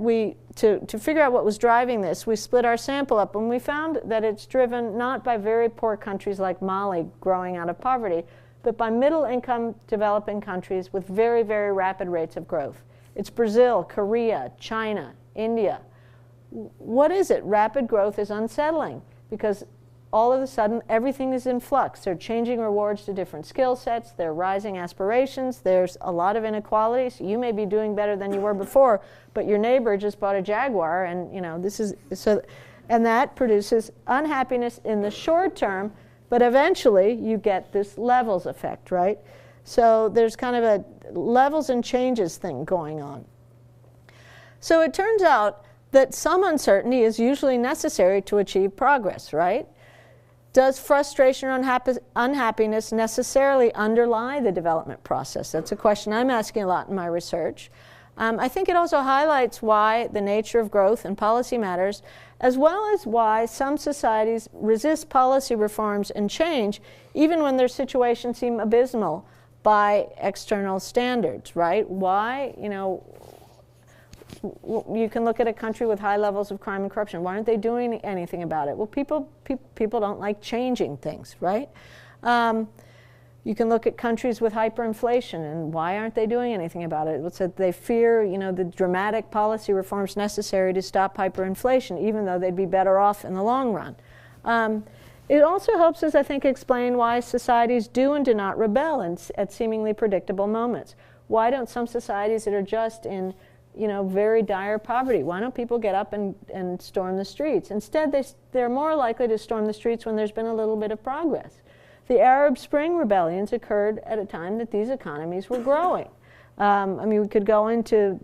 to figure out what was driving this, we split our sample up, and we found that it's driven not by very poor countries like Mali growing out of poverty, but by middle-income developing countries with very, very rapid rates of growth. It's Brazil, Korea, China, India. What is it? Rapid growth is unsettling because all of a sudden everything is in flux. They're changing rewards to different skill sets. They're rising aspirations. There's a lot of inequality. So you may be doing better than you were before, but your neighbor just bought a Jaguar, and and that produces unhappiness in the short term. But eventually, you get this levels effect, right? So there's kind of a levels and changes thing going on. So it turns out that some uncertainty is usually necessary to achieve progress, right? Does frustration or unhappiness necessarily underlie the development process? That's a question I'm asking a lot in my research. I think it also highlights why the nature of growth and policy matters, as well as why some societies resist policy reforms and change even when their situations seem abysmal by external standards, right? Why? You can look at a country with high levels of crime and corruption. Why aren't they doing anything about it? Well, people don't like changing things, right? You can look at countries with hyperinflation, and why aren't they doing anything about it? It's that they fear, the dramatic policy reforms necessary to stop hyperinflation, even though they'd be better off in the long run. It also helps us, I think, explain why societies do and do not rebel at seemingly predictable moments. Why don't some societies that are just in, very dire poverty, why don't people get up and storm the streets? Instead, they're more likely to storm the streets when there's been a little bit of progress. The Arab Spring rebellions occurred at a time that these economies were growing. We could go into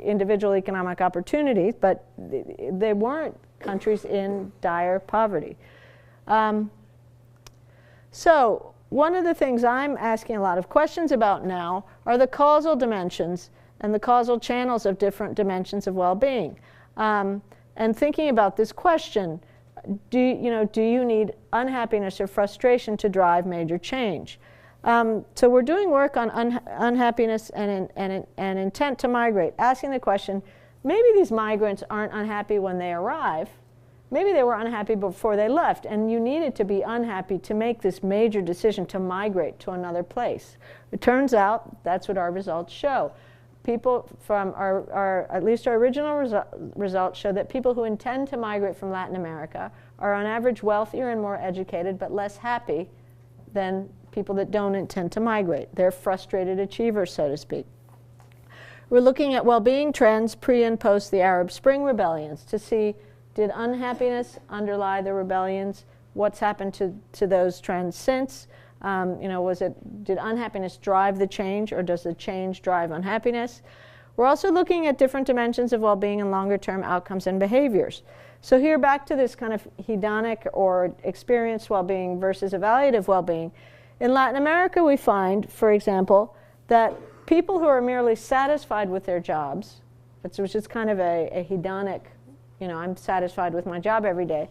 individual economic opportunities, but they weren't countries in dire poverty. So one of the things I'm asking a lot of questions about now are the causal dimensions and the causal channels of different dimensions of well-being. And thinking about this question, do you need unhappiness or frustration to drive major change? So we're doing work on unhappiness and intent to migrate, asking the question, maybe these migrants aren't unhappy when they arrive. Maybe they were unhappy before they left, and you needed to be unhappy to make this major decision to migrate to another place. It turns out that's what our results show. People from at least our original results show that people who intend to migrate from Latin America are on average wealthier and more educated, but less happy than people that don't intend to migrate. They're frustrated achievers, so to speak. We're looking at well-being trends pre and post the Arab Spring rebellions to see, did unhappiness underlie the rebellions? What's happened to those trends since? Did unhappiness drive the change, or does the change drive unhappiness? We're also looking at different dimensions of well-being and longer-term outcomes and behaviors. So here back to this kind of hedonic or experienced well-being versus evaluative well-being. In Latin America, we find, for example, that people who are merely satisfied with their jobs, which is kind of a hedonic, I'm satisfied with my job every day,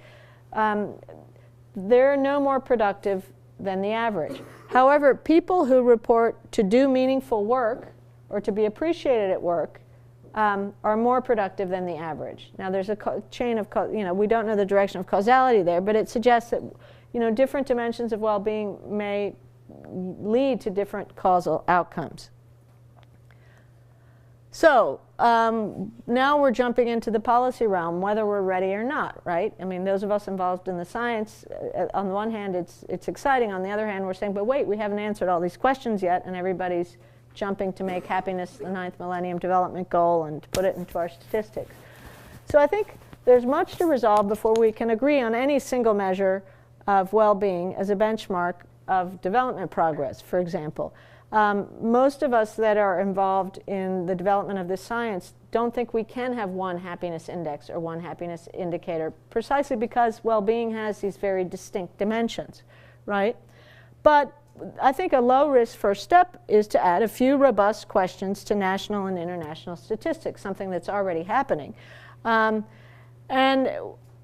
they're no more productive than the average. However, people who report to do meaningful work or to be appreciated at work are more productive than the average. Now there's a chain of, we don't know the direction of causality there, but it suggests that different dimensions of well-being may lead to different causal outcomes. So now we're jumping into the policy realm, whether we're ready or not, right? I mean, those of us involved in the science, on the one hand, it's exciting. On the other hand, we're saying, but wait, we haven't answered all these questions yet, and everybody's jumping to make happiness the 9th Millennium Development Goal and to put it into our statistics. So I think there's much to resolve before we can agree on any single measure of well-being as a benchmark of development progress, for example. Most of us that are involved in the development of this science don't think we can have one happiness index or one happiness indicator, precisely because well-being has these very distinct dimensions, right? But I think a low-risk first step is to add a few robust questions to national and international statistics, something that's already happening. And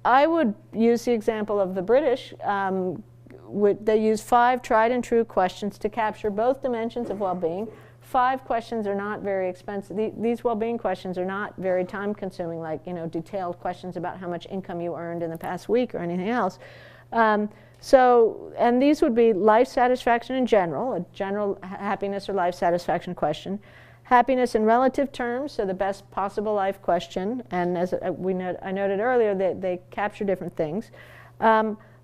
I would use the example of the British. They use 5 tried and true questions to capture both dimensions of well-being. 5 questions are not very expensive. These well-being questions are not very time-consuming, like detailed questions about how much income you earned in the past week or anything else. And these would be life satisfaction in general, a general happiness or life satisfaction question. Happiness in relative terms, so the best possible life question. And as I noted earlier, they capture different things.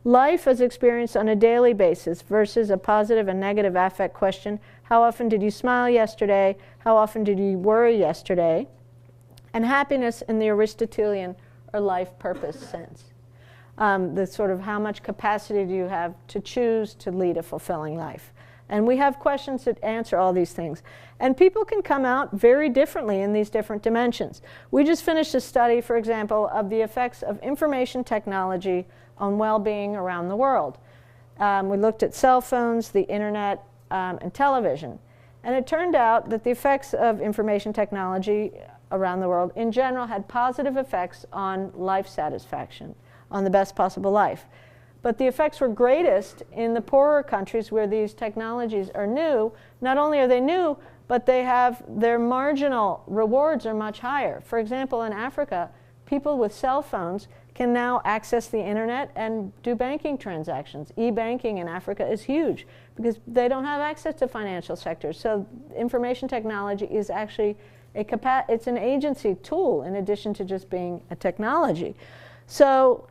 Life as experienced on a daily basis versus a positive and negative affect question. How often did you smile yesterday? How often did you worry yesterday? And happiness in the Aristotelian or life purpose sense. The sort of how much capacity do you have to choose to lead a fulfilling life? And we have questions that answer all these things. And people can come out very differently in these different dimensions. We just finished a study, for example, of the effects of information technology on well-being around the world. We looked at cell phones, the internet, and television. And it turned out that the effects of information technology around the world in general had positive effects on life satisfaction, on the best possible life. But the effects were greatest in the poorer countries where these technologies are new. Not only are they new, but their marginal rewards are much higher. For example, in Africa, people with cell phones can now access the internet and do banking transactions. E-banking in Africa is huge because they don't have access to financial sectors. So information technology is actually it's an agency tool in addition to just being a technology. So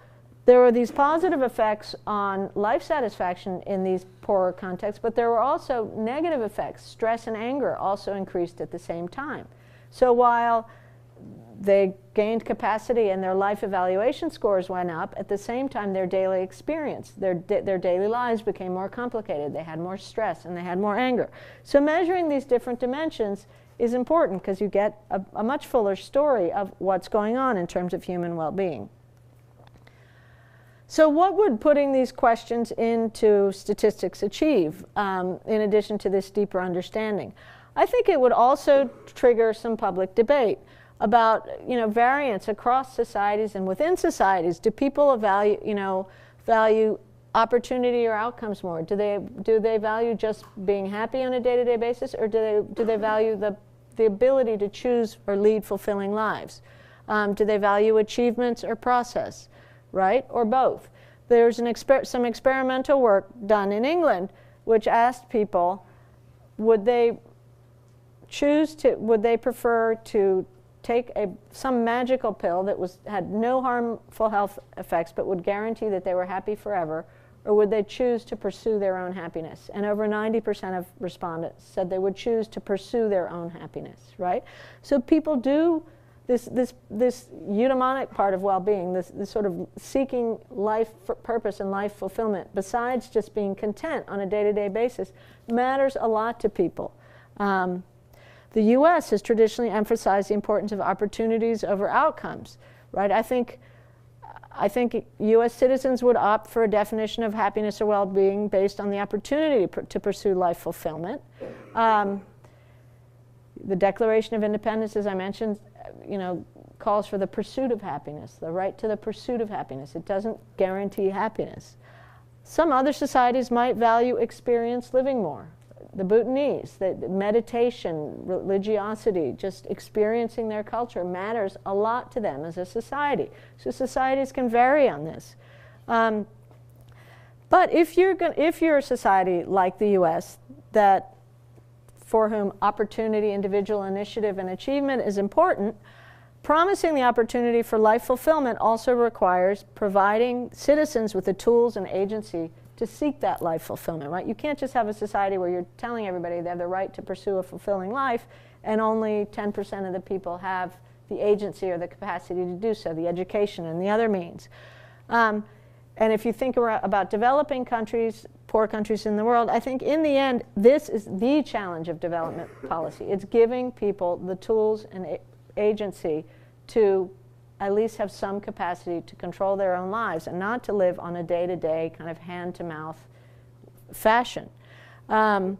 there were these positive effects on life satisfaction in these poorer contexts, but there were also negative effects. Stress and anger also increased at the same time. So while they gained capacity and their life evaluation scores went up, at the same time their daily experience, their daily lives became more complicated. They had more stress and they had more anger. So measuring these different dimensions is important because you get a much fuller story of what's going on in terms of human well-being. So what would putting these questions into statistics achieve, in addition to this deeper understanding? I think it would also trigger some public debate about variance across societies and within societies. Do people value opportunity or outcomes more? Do they value just being happy on a day-to-day basis, or do they value the ability to choose or lead fulfilling lives? Do they value achievements or process, right? Or both? There's some experimental work done in England which asked people, would they prefer to take some magical pill that had no harmful health effects but would guarantee that they were happy forever, or would they choose to pursue their own happiness? And over 90% of respondents said they would choose to pursue their own happiness, right? So people do this eudaimonic part of well-being, this sort of seeking life purpose and life fulfillment, besides just being content on a day-to-day basis, matters a lot to people. The U.S. has traditionally emphasized the importance of opportunities over outcomes, right? I think I think US citizens would opt for a definition of happiness or well-being based on the opportunity to pursue life fulfillment. The Declaration of Independence, as I mentioned, calls for the pursuit of happiness, the right to the pursuit of happiness. It doesn't guarantee happiness. Some other societies might value experience living more. The Bhutanese, the meditation, religiosity, just experiencing their culture matters a lot to them as a society. So societies can vary on this. But if you're a society like the US for whom opportunity, individual initiative, and achievement is important, promising the opportunity for life fulfillment also requires providing citizens with the tools and agency to seek that life fulfillment, right? You can't just have a society where you're telling everybody they have the right to pursue a fulfilling life and only 10% of the people have the agency or the capacity to do so, the education and the other means. And if you think about developing countries, poor countries in the world, I think in the end, this is the challenge of development policy. It's giving people the tools and agency to at least have some capacity to control their own lives and not to live on a day-to-day kind of hand-to-mouth fashion. And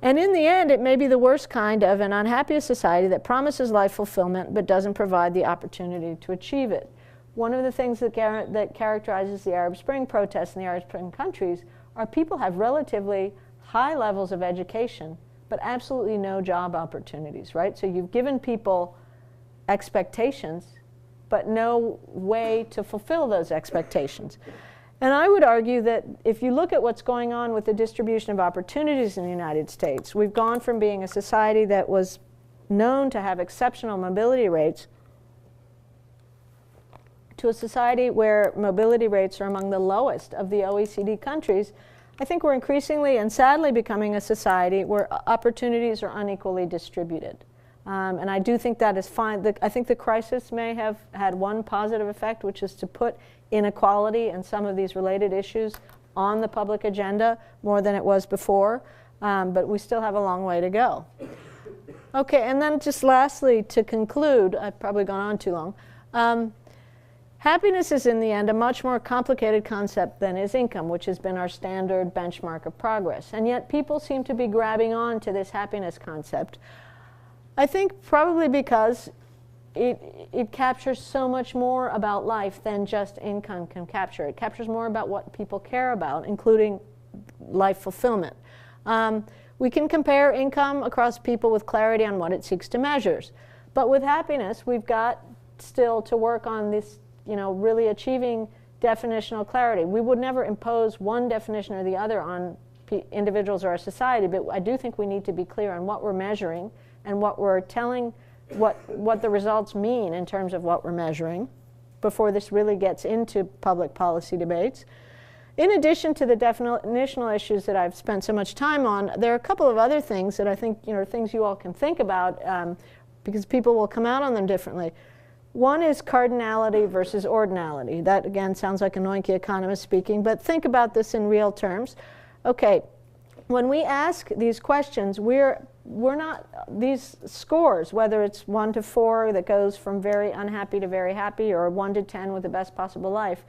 in the end, it may be the worst kind of an unhappy society that promises life fulfillment but doesn't provide the opportunity to achieve it. One of the things that characterizes the Arab Spring protests in the Arab Spring countries are people have relatively high levels of education but absolutely no job opportunities, right? So you've given people expectations but no way to fulfill those expectations. And I would argue that if you look at what's going on with the distribution of opportunities in the United States, we've gone from being a society that was known to have exceptional mobility rates to a society where mobility rates are among the lowest of the OECD countries. I think we're increasingly and sadly becoming a society where opportunities are unequally distributed. And I do think that is fine. I think the crisis may have had one positive effect, which is to put inequality and some of these related issues on the public agenda more than it was before. But we still have a long way to go. Okay, and then just lastly, to conclude, I've probably gone on too long. Happiness is in the end a much more complicated concept than is income, which has been our standard benchmark of progress. And yet people seem to be grabbing on to this happiness concept. I think probably because it captures so much more about life than just income can capture. It captures more about what people care about, including life fulfillment. We can compare income across people with clarity on what it seeks to measure. But with happiness, we've got still to work on this, really achieving definitional clarity. We would never impose one definition or the other on individuals or our society, but I do think we need to be clear on what we're measuring and what we're telling, what the results mean in terms of what we're measuring before this really gets into public policy debates. In addition to the definitional issues that I've spent so much time on, there are a couple of other things that I think, things you all can think about because people will come out on them differently. One is cardinality versus ordinality. That, again, sounds like a Noinke economist speaking, but think about this in real terms. Okay, when we ask these questions, we're not, these scores, whether it's 1 to 4 that goes from very unhappy to very happy, or 1 to 10 with the best possible life,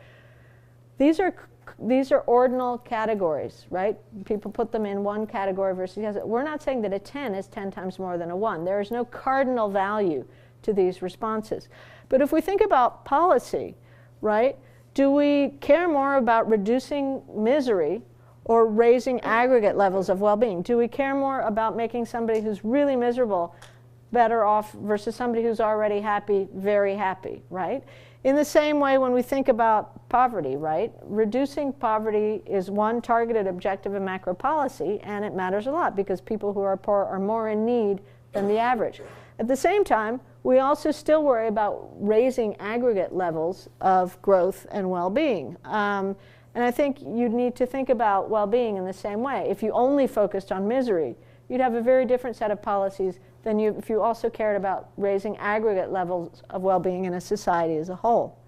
these are ordinal categories, right? People put them in one category versus the other. We're not saying that a 10 is 10 times more than a 1. There is no cardinal value to these responses. But if we think about policy, right, do we care more about reducing misery or raising aggregate levels of well-being? Do we care more about making somebody who's really miserable better off versus somebody who's already happy, very happy, right? In the same way, when we think about poverty, right, reducing poverty is one targeted objective of macro policy, and it matters a lot because people who are poor are more in need than the average. At the same time, we also still worry about raising aggregate levels of growth and well-being. And I think you'd need to think about well-being in the same way. If you only focused on misery, you'd have a very different set of policies than if you also cared about raising aggregate levels of well-being in a society as a whole.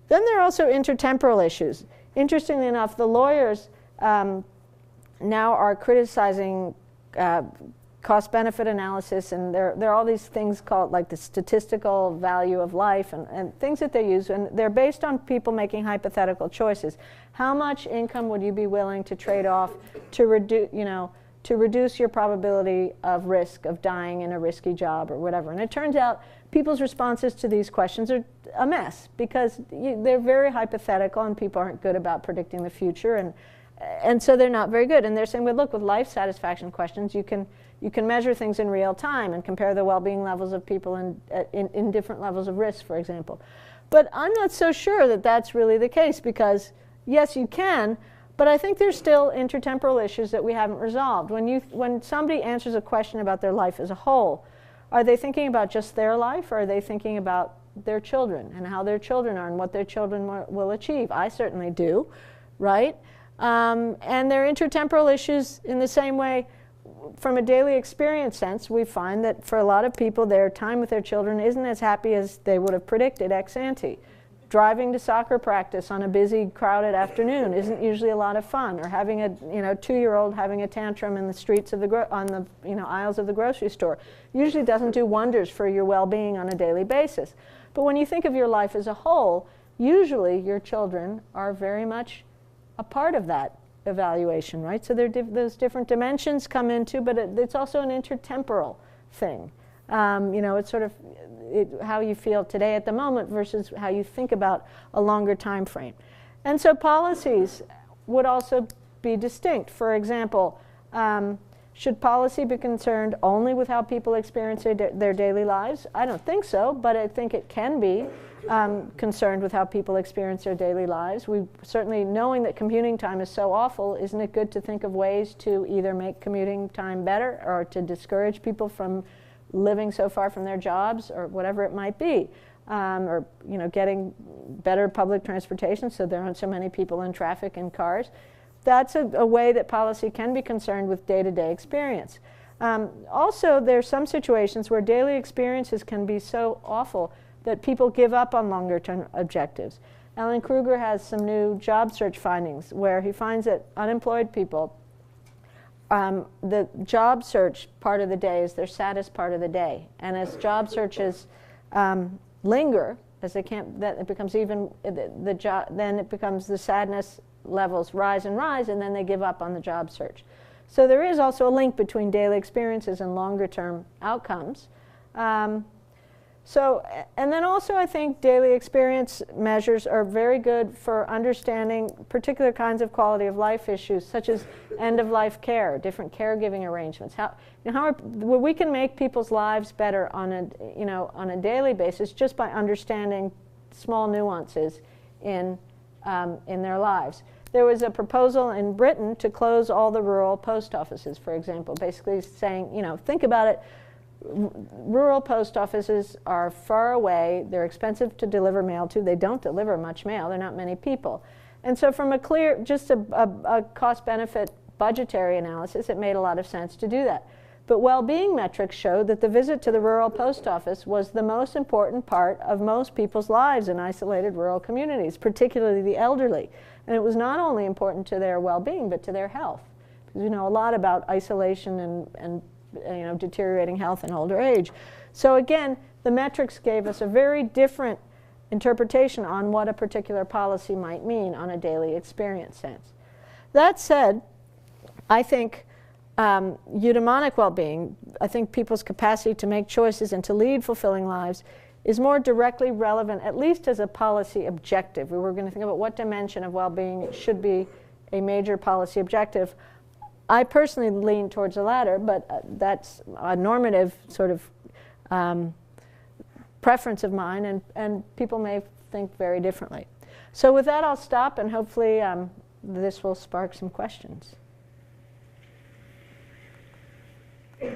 Then there are also intertemporal issues. Interestingly enough, the lawyers now are criticizing cost-benefit analysis, and there are all these things called like the statistical value of life and things that they use, and they're based on people making hypothetical choices. How much income would you be willing to trade off to reduce your probability of risk of dying in a risky job or whatever? And it turns out people's responses to these questions are a mess because they're very hypothetical and people aren't good about predicting the future, and so they're not very good. And they're saying, well, look, with life satisfaction questions, you can measure things in real time and compare the well-being levels of people in different levels of risk, for example. But I'm not so sure that that's really the case because, yes, you can, but I think there's still intertemporal issues that we haven't resolved. When somebody answers a question about their life as a whole, are they thinking about just their life, or are they thinking about their children and how their children are and what their children will achieve? I certainly do, right? And there are intertemporal issues in the same way. From a daily experience sense, we find that for a lot of people, their time with their children isn't as happy as they would have predicted ex ante. Driving to soccer practice on a busy, crowded afternoon isn't usually a lot of fun, or having a 2-year-old having a tantrum in the streets of on the aisles of the grocery store usually doesn't do wonders for your well-being on a daily basis. But when you think of your life as a whole, usually your children are very much a part of that evaluation, right? So those different dimensions come into, but it's also an intertemporal thing. It's sort of how you feel today at the moment versus how you think about a longer time frame. And so policies would also be distinct. For example, should policy be concerned only with how people experience their daily lives? I don't think so, but I think it can be concerned with how people experience their daily lives. We certainly, knowing that commuting time is so awful, isn't it good to think of ways to either make commuting time better or to discourage people from living so far from their jobs or whatever it might be, or getting better public transportation so there aren't so many people in traffic and cars. That's a way that policy can be concerned with day-to-day experience. Also, there are some situations where daily experiences can be so awful that people give up on longer-term objectives. Alan Kruger has some new job search findings where he finds that unemployed people, the job search part of the day is their saddest part of the day. And as job searches linger, as they can't, that it becomes even, then it becomes the sadness levels rise and rise, and then they give up on the job search. So there is also a link between daily experiences and longer-term outcomes. And then also I think daily experience measures are very good for understanding particular kinds of quality of life issues, such as end-of-life care, different caregiving arrangements. We can make people's lives better on a daily basis just by understanding small nuances in their lives. There was a proposal in Britain to close all the rural post offices, for example, basically saying, think about it. Rural post offices are far away. They're expensive to deliver mail to. They don't deliver much mail. There are not many people. And so from a cost-benefit budgetary analysis, it made a lot of sense to do that. But well-being metrics showed that the visit to the rural post office was the most important part of most people's lives in isolated rural communities, particularly the elderly. And it was not only important to their well-being, but to their health. Because we know a lot about isolation and deteriorating health in older age. So again, the metrics gave us a very different interpretation on what a particular policy might mean on a daily experience sense. That said, I think eudaimonic well-being, I think people's capacity to make choices and to lead fulfilling lives is more directly relevant, at least as a policy objective. We were going to think about what dimension of well-being should be a major policy objective. I personally lean towards the latter, but that's a normative sort of preference of mine, and people may think very differently. So with that, I'll stop, and hopefully this will spark some questions. Yes,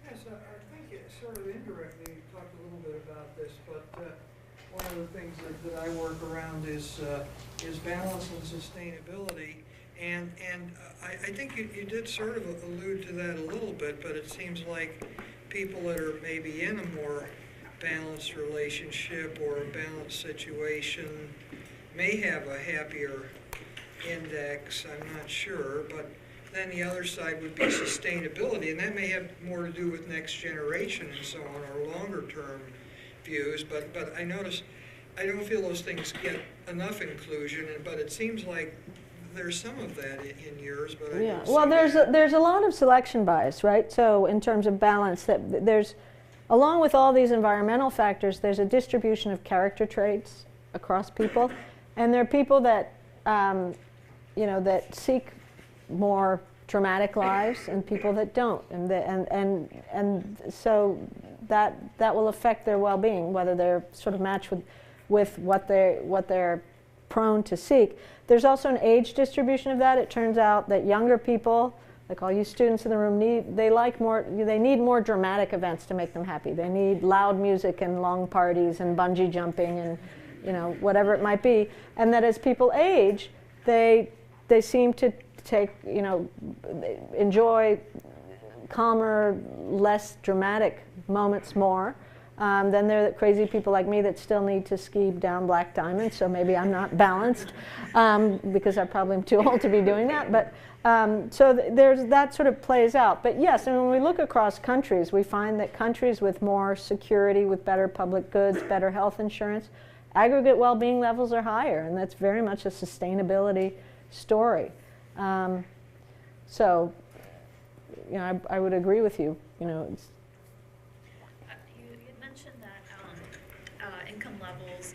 I think it sort of indirectly talked a little bit about this, but one of the things that I work around is balance and sustainability, and I think you did sort of allude to that a little bit, but it seems like people that are maybe in a more balanced relationship or a balanced situation may have a happier index. I'm not sure, but then the other side would be sustainability, and that may have more to do with next generation and so on, or longer term views, but I notice, I don't feel those things get enough inclusion, but it seems like there's some of that in yours, but I Yeah. don't Well, see that. there's a lot of selection bias, right? So in terms of balance, that there's, along with all these environmental factors, there's a distribution of character traits across people, and there are people that that seek more dramatic lives, and people that don't, and so that will affect their well-being, whether they're sort of matched with what they're prone to seek. There's also an age distribution of that. It turns out that younger people, like all you students in the room, they need more dramatic events to make them happy. They need loud music and long parties and bungee jumping and whatever it might be. And that as people age, they seem to enjoy calmer, less dramatic moments more. Then there are crazy people like me that still need to ski down black diamonds, so maybe I'm not balanced because I probably am too old to be doing that. But so there's that sort of plays out. But yes, and when we look across countries, we find that countries with more security, with better public goods, better health insurance, aggregate well-being levels are higher, and that's very much a sustainability story. So, I would agree with you. It's, You mentioned that income levels,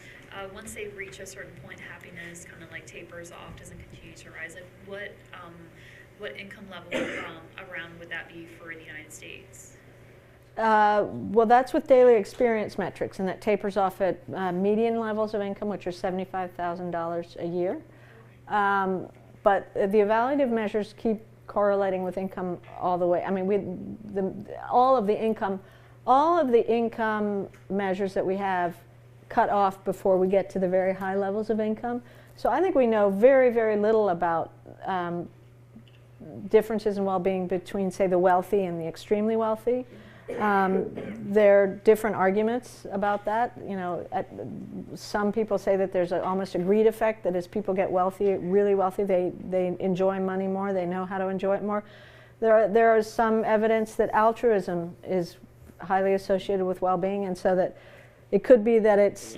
once they reach a certain point, happiness kind of like tapers off, doesn't continue to rise. Like what income level around would that be for the United States? well, that's with daily experience metrics, and that tapers off at median levels of income, which are $75,000 a year. But the evaluative measures keep correlating with income all the way. I mean, all of the income measures that we have cut off before we get to the very high levels of income. So I think we know very, very little about differences in well-being between, say, the wealthy and the extremely wealthy. There are different arguments about that. Some people say that there's almost a greed effect, that as people get wealthy, really wealthy, they enjoy money more, they know how to enjoy it more. There is some evidence that altruism is highly associated with well-being, and so that it could be that it's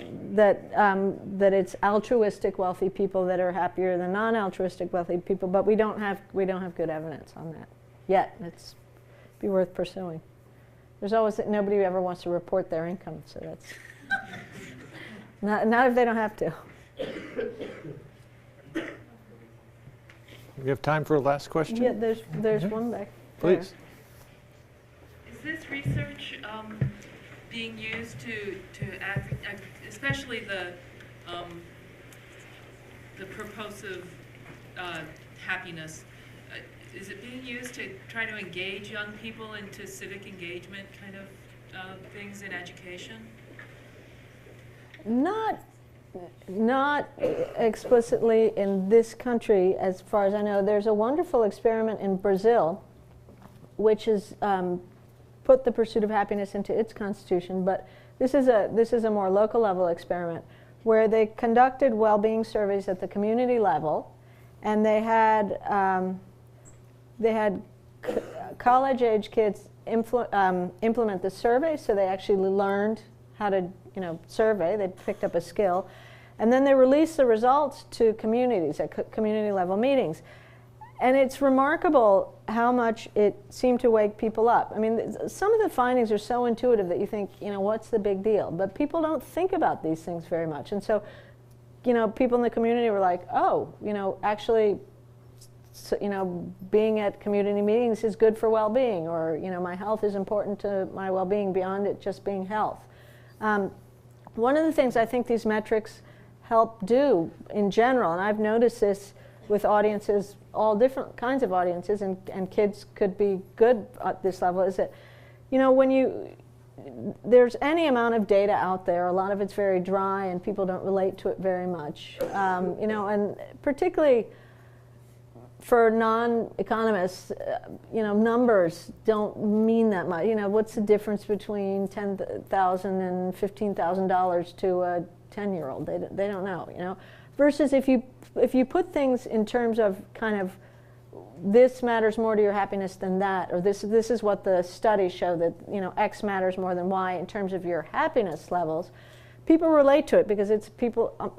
altruistic wealthy people that are happier than non-altruistic wealthy people, but we don't have good evidence on that yet. It's be worth pursuing. There's always nobody who ever wants to report their income, so that's not if they don't have to. We have time for a last question? Yeah, there's one back there. Please. Is this research being used to especially the purposive happiness? Is it being used to try to engage young people into civic engagement kind of things in education? Not explicitly in this country, as far as I know. There's a wonderful experiment in Brazil, which has put the pursuit of happiness into its constitution. But this is a more local level experiment where they conducted well-being surveys at the community level, and they had college-age kids implement the survey, so they actually learned how to survey. They picked up a skill, and then they released the results to communities at community-level meetings. And it's remarkable how much it seemed to wake people up. I mean, some of the findings are so intuitive that you think, what's the big deal? But people don't think about these things very much. And so, people in the community were like, oh, actually, being at community meetings is good for well-being, or, my health is important to my well-being beyond it just being health. One of the things I think these metrics help do in general, and I've noticed this with audiences, all different kinds of audiences, and kids could be good at this level, is that, when there's any amount of data out there, a lot of it's very dry and people don't relate to it very much, and particularly for non-economists, numbers don't mean that much. What's the difference between $10,000 and $15,000 to a 10-year-old? They don't know, Versus if you put things in terms of kind of this matters more to your happiness than that, or this is what the studies show, that X matters more than Y in terms of your happiness levels, people relate to it because it's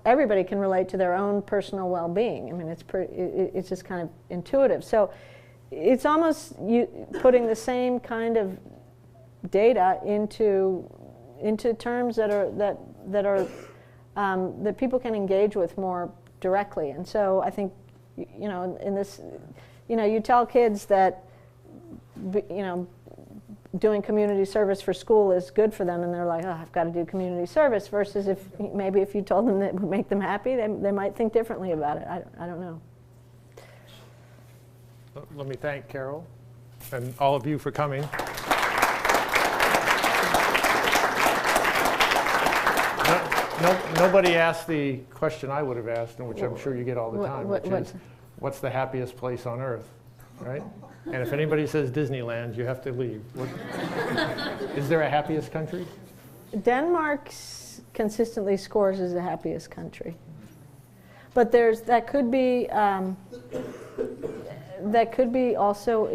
everybody can relate to their own personal well-being. I mean, it's just kind of intuitive. So it's almost putting the same kind of data into terms that people can engage with more directly. And so I think, in this, you tell kids that, doing community service for school is good for them, and they're like, oh, I've got to do community service, versus if you told them that it would make them happy, they might think differently about it. I don't know. Let me thank Carol and all of you for coming. Nobody asked the question I would have asked, and which I'm sure you get all the time, which is, what's the happiest place on earth, right? And if anybody says Disneyland, you have to leave. Is there a happiest country? Denmark consistently scores as the happiest country. But that could be also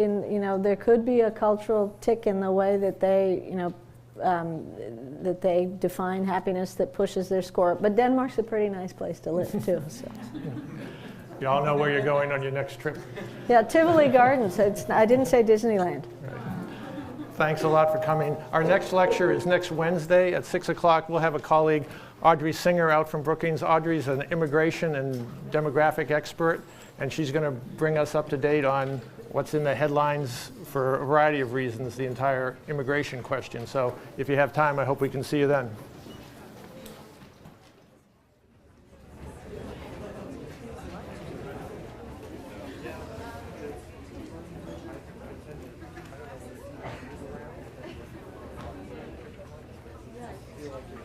there could be a cultural tick in the way that they define happiness that pushes their score. But Denmark's a pretty nice place to live too. So. You all know where you're going on your next trip. Yeah, Tivoli Gardens. I didn't say Disneyland. Right. Thanks a lot for coming. Our next lecture is next Wednesday at 6 o'clock. We'll have a colleague, Audrey Singer, out from Brookings. Audrey's an immigration and demographic expert, and she's going to bring us up to date on what's in the headlines for a variety of reasons, the entire immigration question. So if you have time, I hope we can see you then. feel like